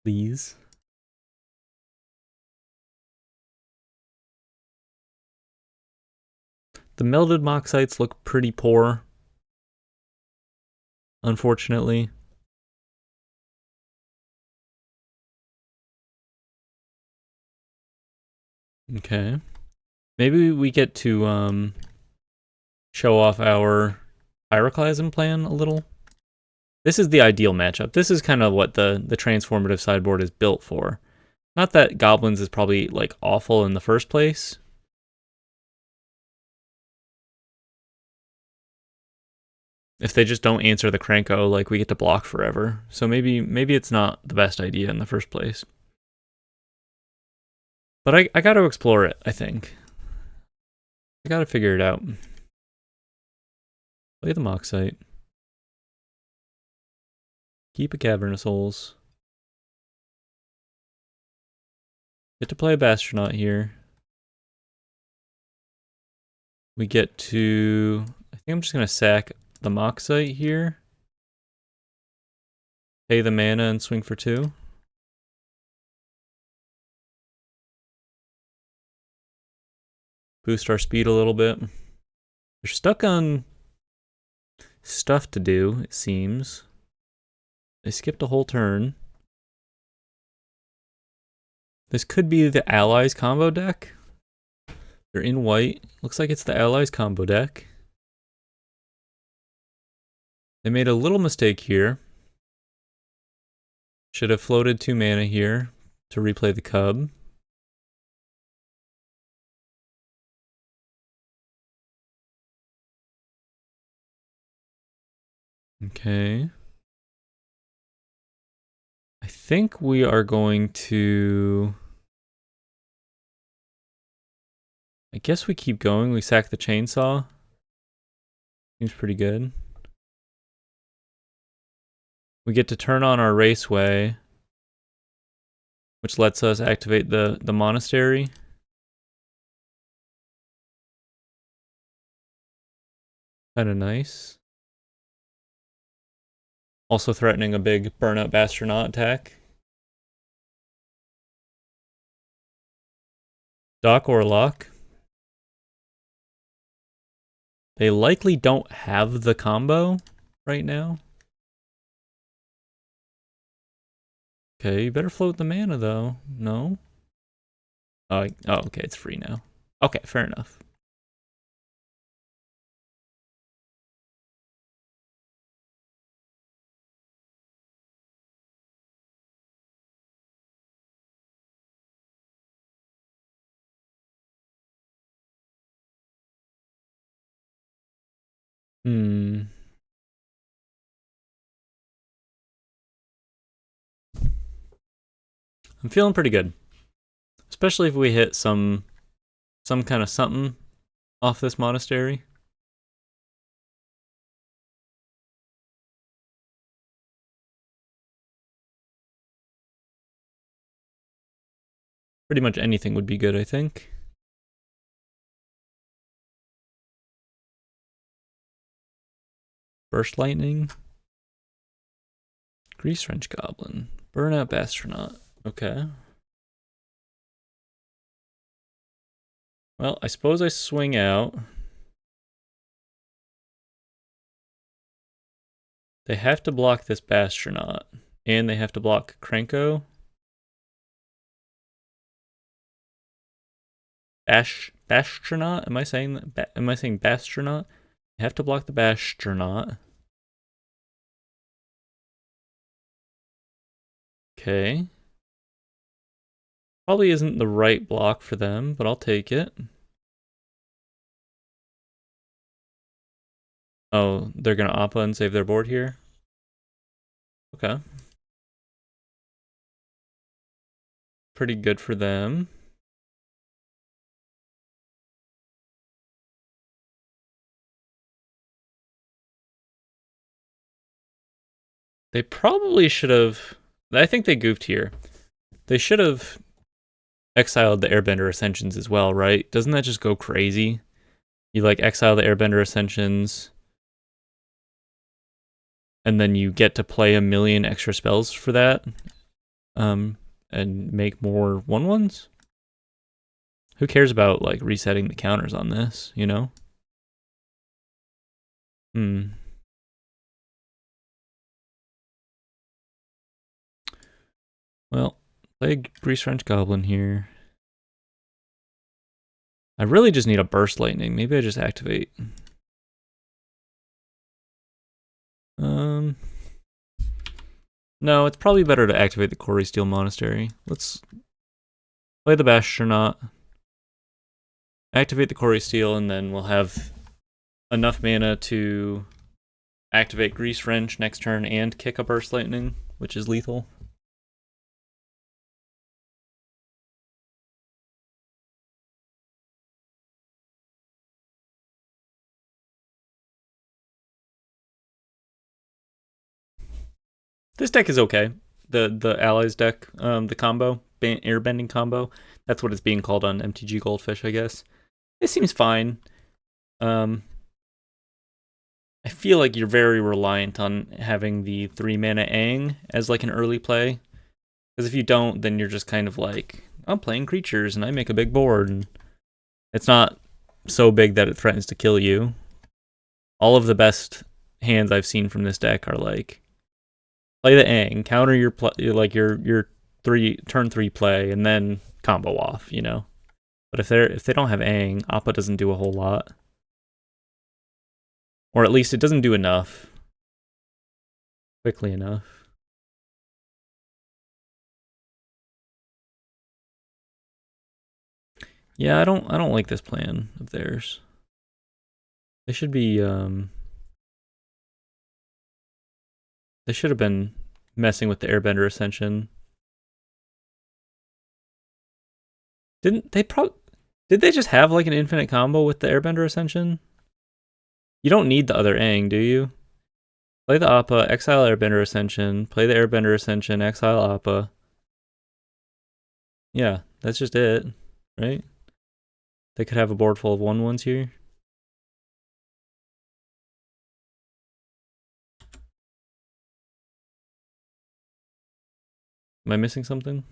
Please. The melded Moxites look pretty poor, unfortunately. Okay. Maybe we get to show off our Pyroclasm plan a little. This is the ideal matchup. This is kind of what the transformative sideboard is built for. Not that Goblins is probably like awful in the first place. If they just don't answer the Cranko, like we get to block forever. So maybe it's not the best idea in the first place. But I got to explore it, I think. I got to figure it out. Play the Moxite. Keep a Cavern of Souls. Get to play a Bastronaut here. We get to... I think I'm just going to sack the Moxite here. Pay the mana and swing for 2. Boost our speed a little bit. They're stuck on stuff to do, it seems. They skipped a whole turn. This could be the Allies combo deck. They're in white. Looks like it's the Allies combo deck. They made a little mistake here. Should have floated 2 mana here to replay the Cub. Okay. I think we are going to... I guess we keep going. We sack the Chainsaw. Seems pretty good. We get to turn on our Raceway, which lets us activate the Monastery. Kind of nice. Also threatening a big Burnout Bastronaut attack. Doc Orlock. They likely don't have the combo right now. Okay, you better float the mana though. No? Oh, okay, it's free now. Okay, fair enough. I'm feeling pretty good. Especially if we hit some kind of something off this Monastery. Pretty much anything would be good, I think. Burst Lightning. Grease Wrench Goblin. Burnout Bastronaut. Okay. Well, I suppose I swing out. They have to block this Bastronaut. And they have to block Cranko. Bastronaut? Am I saying Bastronaut? They have to block the Bastronaut. Okay. Probably isn't the right block for them, but I'll take it. Oh, they're gonna Appa and save their board here? Okay. Pretty good for them. They probably should have. I think they goofed here. They should have exiled the Airbender Ascensions as well, right? Doesn't that just go crazy? You like exile the Airbender Ascensions, and then you get to play a million extra spells for that, and make more 1/1s. Who cares about like resetting the counters on this? You know? Hmm. Well, play Grease Wrench Goblin here. I really just need a Burst Lightning. Maybe I just activate. No, it's probably better to activate the Quarry Steel Monastery. Let's play the Bastronaut, activate the Quarry Steel, and then we'll have enough mana to activate Grease Wrench next turn and kick a Burst Lightning, which is lethal. This deck is okay. The Allies deck, the combo, airbending combo, that's what it's being called on MTG Goldfish, I guess. It seems fine. I feel like you're very reliant on having the 3-mana Aang as like an early play. Because if you don't, then you're just kind of like, I'm playing creatures and I make a big board. And it's not so big that it threatens to kill you. All of the best hands I've seen from this deck are like, play the Aang, counter your your turn 3 play, and then combo off, you know? But if they don't have Aang, Appa doesn't do a whole lot. Or at least it doesn't do enough. Quickly enough. Yeah, I don't like this plan of theirs. They should be they should have been messing with the Airbender Ascension. Didn't they did they just have like an infinite combo with the Airbender Ascension? You don't need the other Aang, do you? Play the Appa, exile Airbender Ascension, play the Airbender Ascension, exile Appa. Yeah, that's just it, right? They could have a board full of 1/1s here. Am I missing something?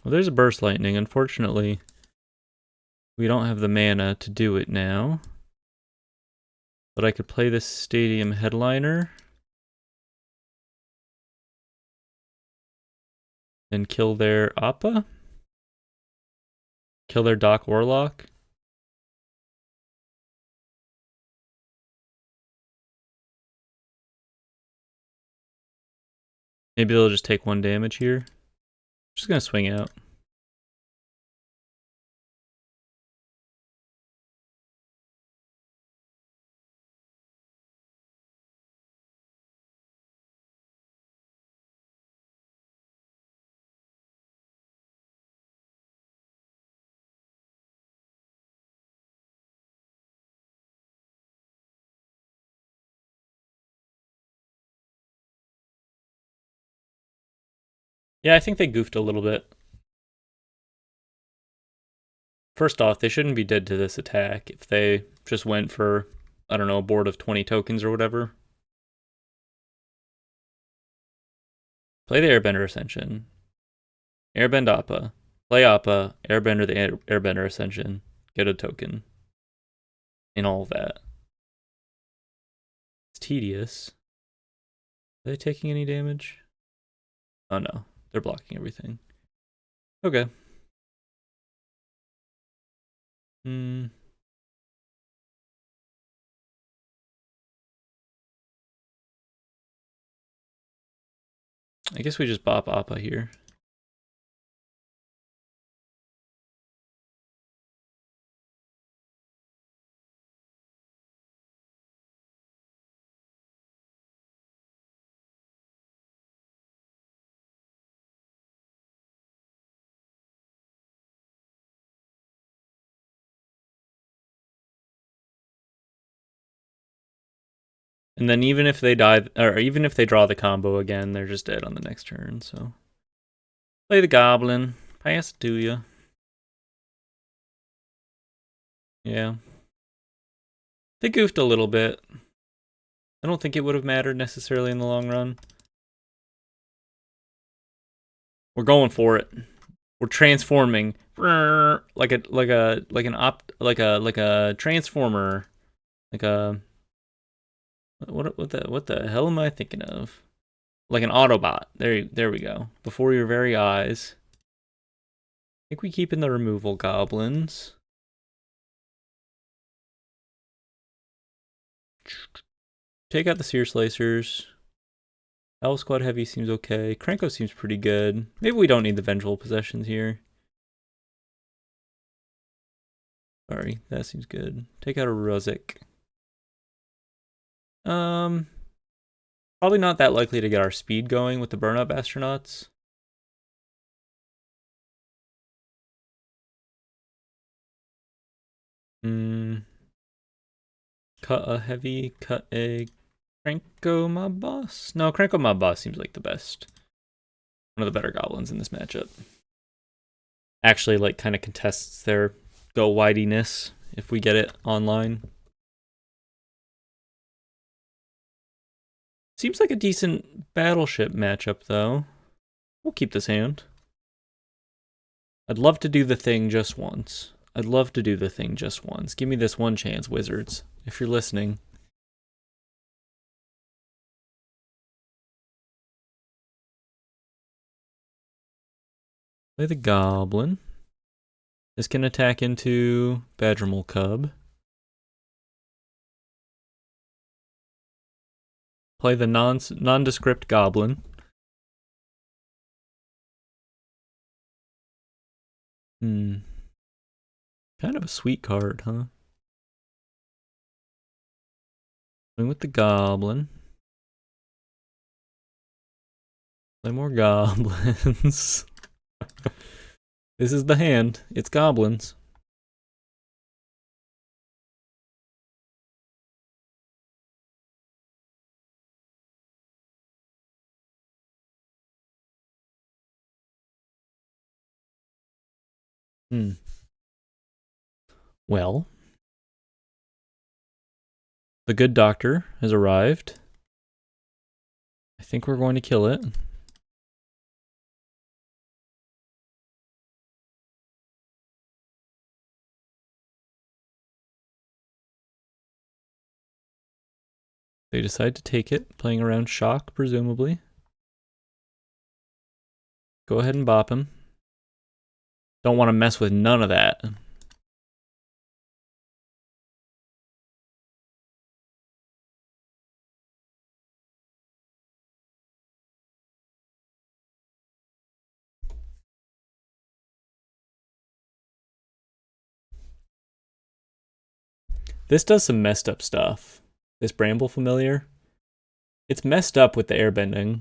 Well, there's a Burst Lightning. Unfortunately, we don't have the mana to do it now. But I could play this Stadium Headliner. And kill their Appa? Kill their Doc Warlock? Maybe they'll just take 1 damage here. Just gonna swing out. Yeah, I think they goofed a little bit. First off, they shouldn't be dead to this attack if they just went for, I don't know, a board of 20 tokens or whatever. Play the Airbender Ascension. Airbend Appa. Play Appa, Airbender the Airbender Ascension. Get a token. And all of that. It's tedious. Are they taking any damage? Oh no, they're blocking everything. Okay. Hmm. I guess we just bop Appa here. And then even if they die, or even if they draw the combo again, they're just dead on the next turn. So play the Goblin. Pass it to you. Yeah. They goofed a little bit. I don't think it would have mattered necessarily in the long run. We're going for it. We're transforming like a transformer, like a what the hell am I thinking of? Like an Autobot. There we go. Before your very eyes. I think we keep in the removal goblins. Take out the Seer Slicers. Owl Squad Heavy seems okay. Krenko seems pretty good. Maybe we don't need the Vengeful Possessions here. Sorry, that seems good. Take out a Ruzik. Probably not that likely to get our speed going with the Burn-Up Astronauts. Cut a heavy, cut a Krenko Mob Boss? No, Krenko Mob Boss seems like the best. One of the better goblins in this matchup. Actually, like, kind of contests their go-widiness if we get it online. Seems like a decent battleship matchup, though. We'll keep this hand. I'd love to do the thing just once. I'd love to do the thing just once. Give me this one chance, Wizards, if you're listening. Play the Goblin. This can attack into Badgermole Cub. Play the nondescript Goblin. Kind of a sweet card, huh? Playing with the Goblin. Play more Goblins. This is the hand. It's Goblins. Well, the good doctor has arrived. I think we're going to kill it. They decide to take it, playing around shock, presumably. Go ahead and bop him. Don't want to mess with none of that. This does some messed up stuff. This Bramble Familiar. It's messed up with the airbending.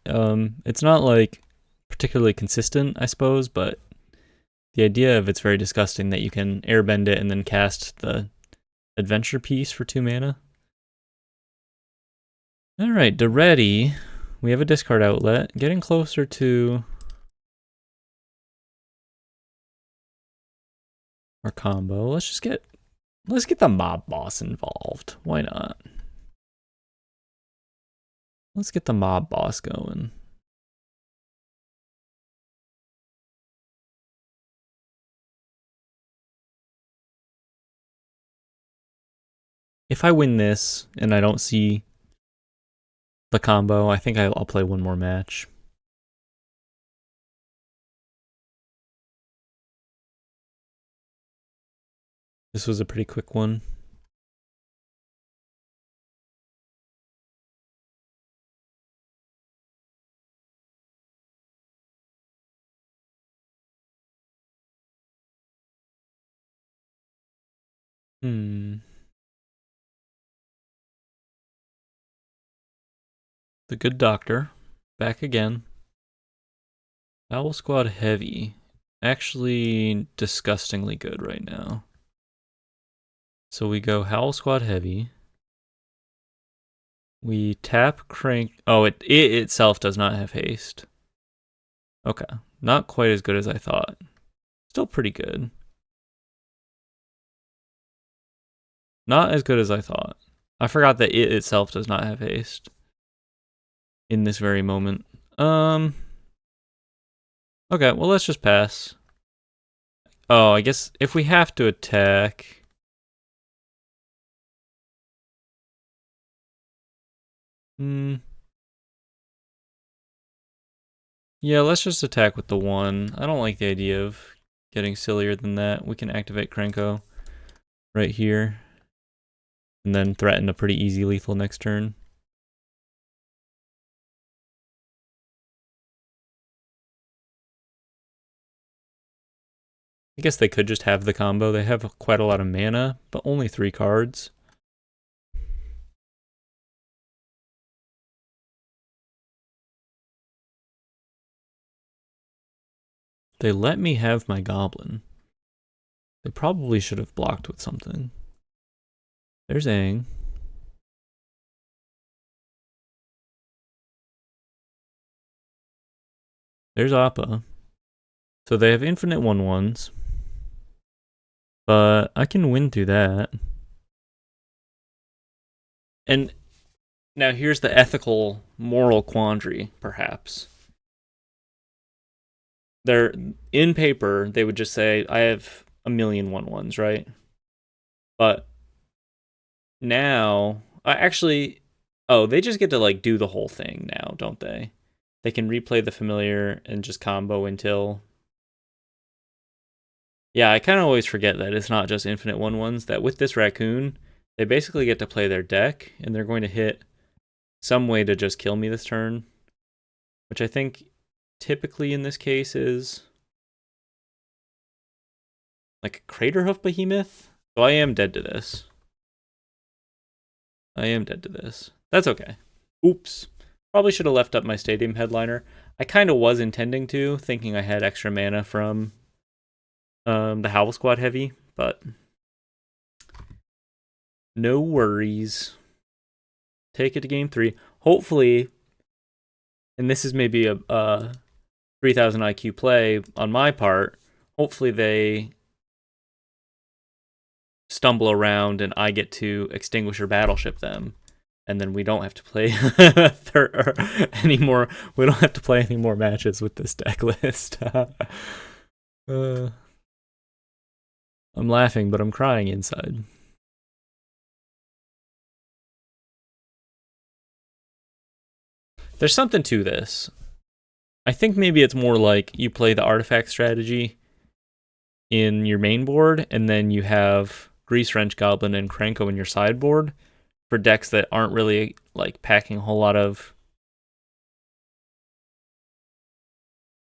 It's not like particularly consistent, I suppose, but the idea of it's very disgusting that you can airbend it and then cast the adventure piece for 2 mana. Alright, ready. We have a discard outlet. Getting closer to our combo. Let's get the mob boss involved. Why not? Let's get the mob boss going. If I win this and I don't see the combo, I think I'll play one more match. This was a pretty quick one. The good doctor, back again. Owl Squad Heavy. Actually disgustingly good right now. So we go Howl Squad Heavy. We tap crank. Oh, it itself does not have haste. Okay. Not quite as good as I thought. Still pretty good. Not as good as I thought. I forgot that it itself does not have haste in this very moment. Okay, well, let's just pass. Oh, I guess if we have to attack... Yeah, let's just attack with the 1. I don't like the idea of getting sillier than that. We can activate Krenko right here. And then threaten a pretty easy lethal next turn. I guess they could just have the combo. They have quite a lot of mana, but only 3 cards. They let me have my Goblin. They probably should have blocked with something. There's Aang. There's Appa. So they have infinite 1/1s. But I can win through that. And now here's the ethical, moral quandary, perhaps. They're in paper, they would just say, I have a million 1/1s, right? But now, actually, oh, they just get to like do the whole thing now, don't they? They can replay the familiar and just combo until... Yeah, I kind of always forget that it's not just infinite 1/1s, that with this raccoon, they basically get to play their deck, and they're going to hit some way to just kill me this turn, which I think typically in this case is like a Craterhoof Behemoth. So I am dead to this. That's okay. Oops. Probably should have left up my Stadium Headliner. I kind of was intending to, thinking I had extra mana from the Howl Squad Heavy, but no worries. Take it to game 3. Hopefully, and this is maybe a 3000 IQ play on my part, hopefully they stumble around and I get to Extinguisher Battleship them. And then we don't have to play anymore. We don't have to play any more matches with this deck list. I'm laughing, but I'm crying inside. There's something to this. I think maybe it's more like you play the artifact strategy in your main board, and then you have Grease Wrench Goblin and Krenko in your sideboard for decks that aren't really like packing a whole lot of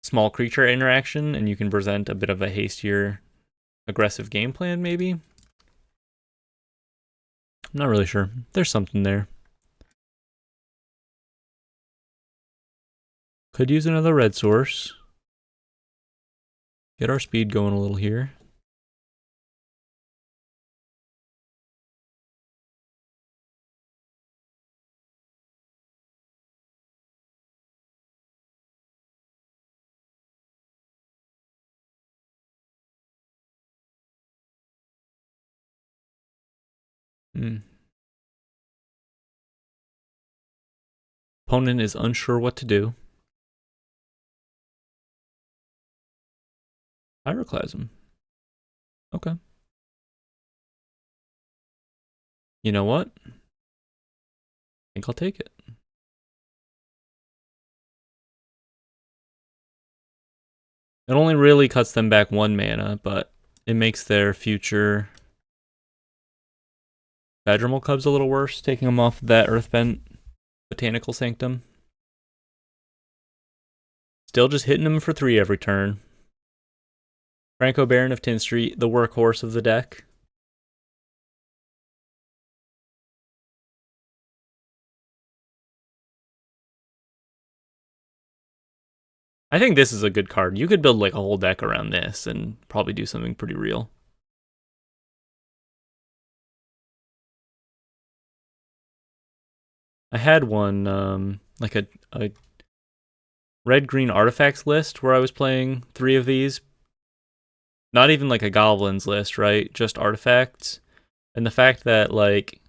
small creature interaction, and you can present a bit of a hastier, aggressive game plan, maybe? I'm not really sure. There's something there. Could use another red source. Get our speed going a little here. Opponent is unsure what to do. Pyroclasm. Okay. You know what? I think I'll take it. It only really cuts them back 1 mana, but it makes their future Badgermal Cubs a little worse, taking them off that Earthbent Botanical Sanctum. Still just hitting them for 3 every turn. Franco Baron of Tin Street, the workhorse of the deck. I think this is a good card. You could build like a whole deck around this and probably do something pretty real. I had one, like a red-green artifacts list where I was playing 3 of these. Not even like a goblins list, right? Just artifacts. And the fact that, like,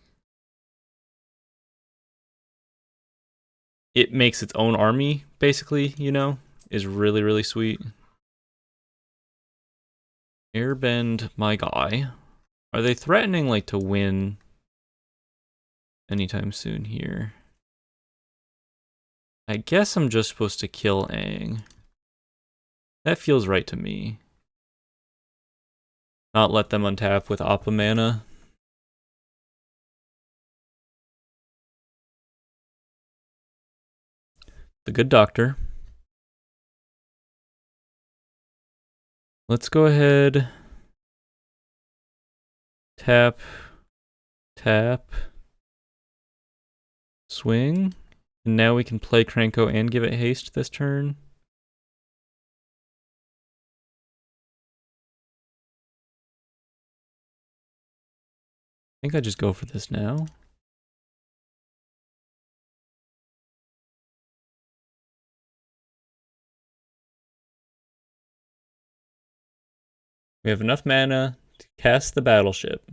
it makes its own army, basically, you know, is really, really sweet. Airbend my guy. Are they threatening, like, to win anytime soon here? I guess I'm just supposed to kill Aang. That feels right to me. Not let them untap with Appa mana. The good doctor. Let's go ahead. Tap. Tap. Swing. And now we can play Kranko and give it haste this turn. I think I just go for this now. We have enough mana to cast the battleship.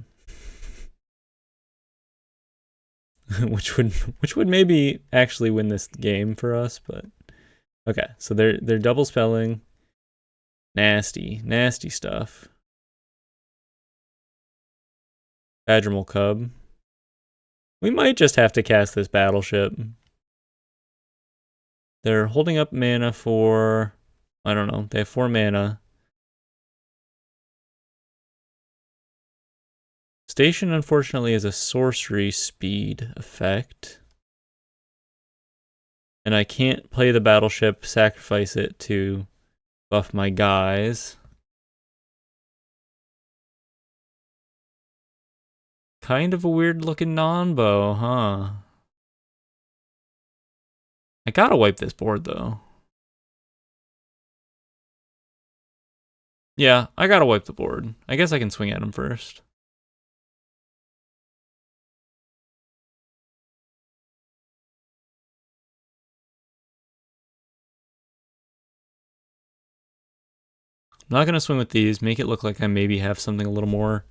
which would maybe actually win this game for us, but okay. So they're double spelling. Nasty, nasty stuff. Badgermal Cub. We might just have to cast this battleship. They're holding up mana for, I don't know, they have 4 mana. Station, unfortunately, is a sorcery speed effect. And I can't play the battleship, sacrifice it to buff my guys. Kind of a weird looking non-bow, huh? I gotta wipe this board, though. Yeah, I gotta wipe the board. I guess I can swing at him first. I'm not gonna swing with these. Make it look like I maybe have something a little more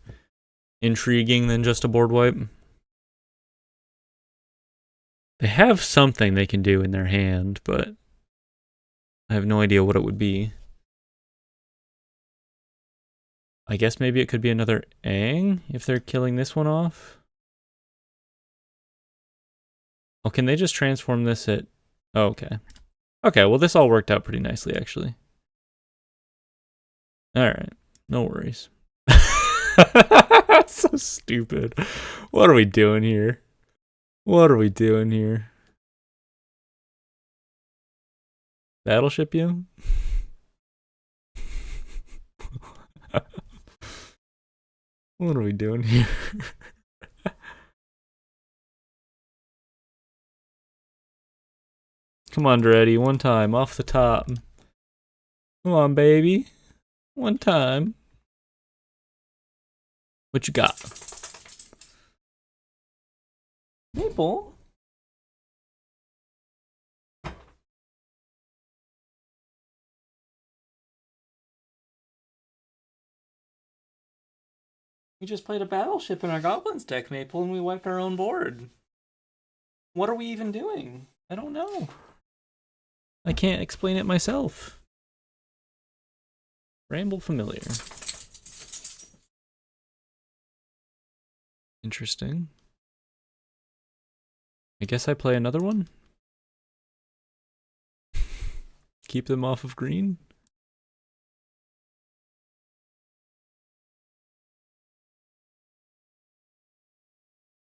intriguing than just a board wipe. They have something they can do in their hand, but I have no idea what it would be. I guess maybe it could be another Aang if they're killing this one off. Oh, can they just transform this at... Oh, okay. Okay, well this all worked out pretty nicely, actually. Alright, no worries. So stupid. What are we doing here? What are we doing here? Battleship you? What are we doing here? Come on, Dreddy, one time, off the top. Come on, baby. One time. What you got? Maple? We just played a battleship in our Goblins deck, Maple, and we wiped our own board. What are we even doing? I don't know. I can't explain it myself. Ramble familiar. Interesting. I guess I play another one? Keep them off of green?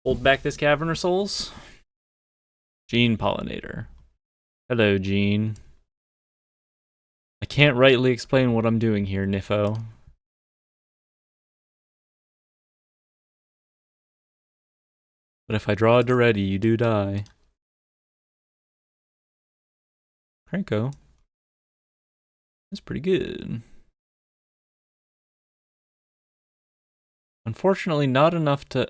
Hold back this Cavern of Souls? Gene Pollinator. Hello, Gene. I can't rightly explain what I'm doing here, Niffo. But if I draw a Duretti, you do die. Kranko. That's pretty good. Unfortunately, not enough to...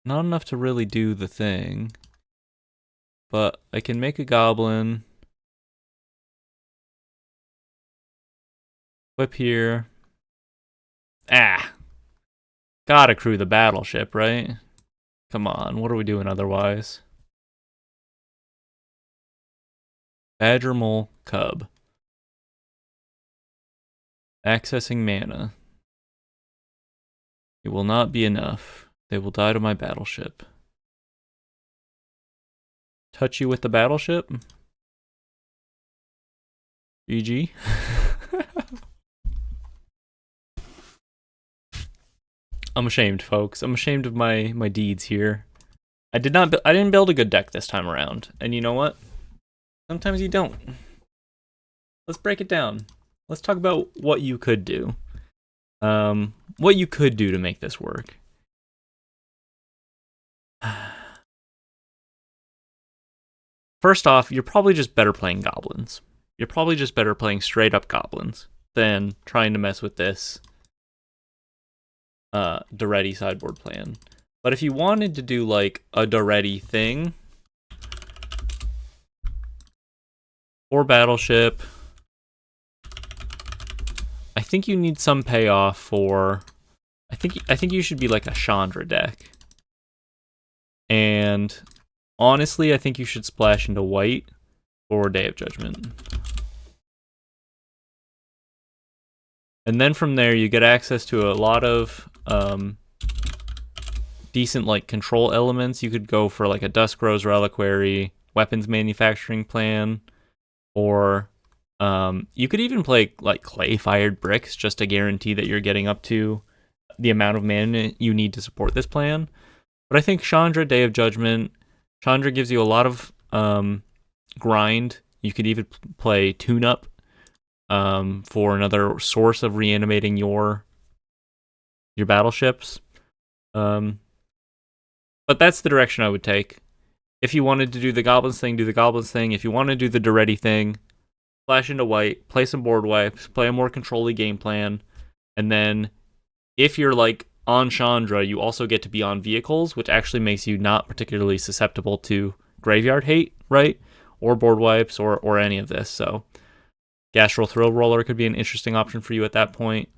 Not enough to really do the thing. But I can make a Goblin. Whip here. Ah! Gotta crew the battleship, right? Come on, what are we doing otherwise? Badger Mole Cub. Accessing mana. It will not be enough. They will die to my battleship. Touch you with the battleship? GG. I'm ashamed, folks. I'm ashamed of my deeds here. I didn't build a good deck this time around. And you know what? Sometimes you don't. Let's break it down. Let's talk about what you could do. What you could do to make this work. First off, you're probably just better playing goblins. You're probably just better playing straight up goblins than trying to mess with this Doretti sideboard plan. But if you wanted to do like a Doretti thing, or battleship, I think you need some payoff for. I think you should be like a Chandra deck. And honestly, I think you should splash into white for Day of Judgment. And then from there, you get access to a lot of decent like control elements. You could go for like a Dusk Rose Reliquary, weapons manufacturing plan, or you could even play like clay-fired bricks just to guarantee that you're getting up to the amount of mana you need to support this plan. But I think Chandra, Day of Judgment, Chandra gives you a lot of grind. You could even play Tune-Up for another source of reanimating your battleships. But that's the direction I would take. If you wanted to do the Goblins thing, do the Goblins thing. If you want to do the Doretti thing, flash into white, play some board wipes, play a more control-y game plan, and then if you're like on Chandra, you also get to be on vehicles, which actually makes you not particularly susceptible to graveyard hate, right? Or board wipes, or any of this. So Gastral Thrill Roller could be an interesting option for you at that point.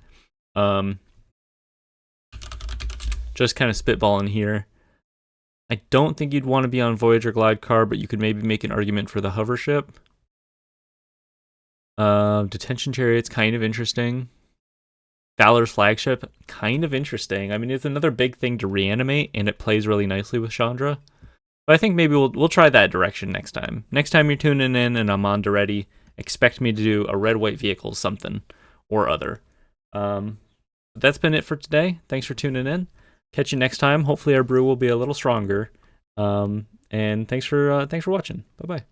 Just kind of spitballing here. I don't think you'd want to be on Voyager Glidecar, but you could maybe make an argument for the hover ship. Detention Chariot's kind of interesting. Valor's Flagship, kind of interesting. I mean, it's another big thing to reanimate, and it plays really nicely with Chandra. But I think maybe we'll try that direction next time. Next time you're tuning in and I'm on Doretti, expect me to do a red-white vehicle something or other. That's been it for today. Thanks for tuning in. Catch you next time. Hopefully our brew will be a little stronger. And thanks for watching. Bye-bye.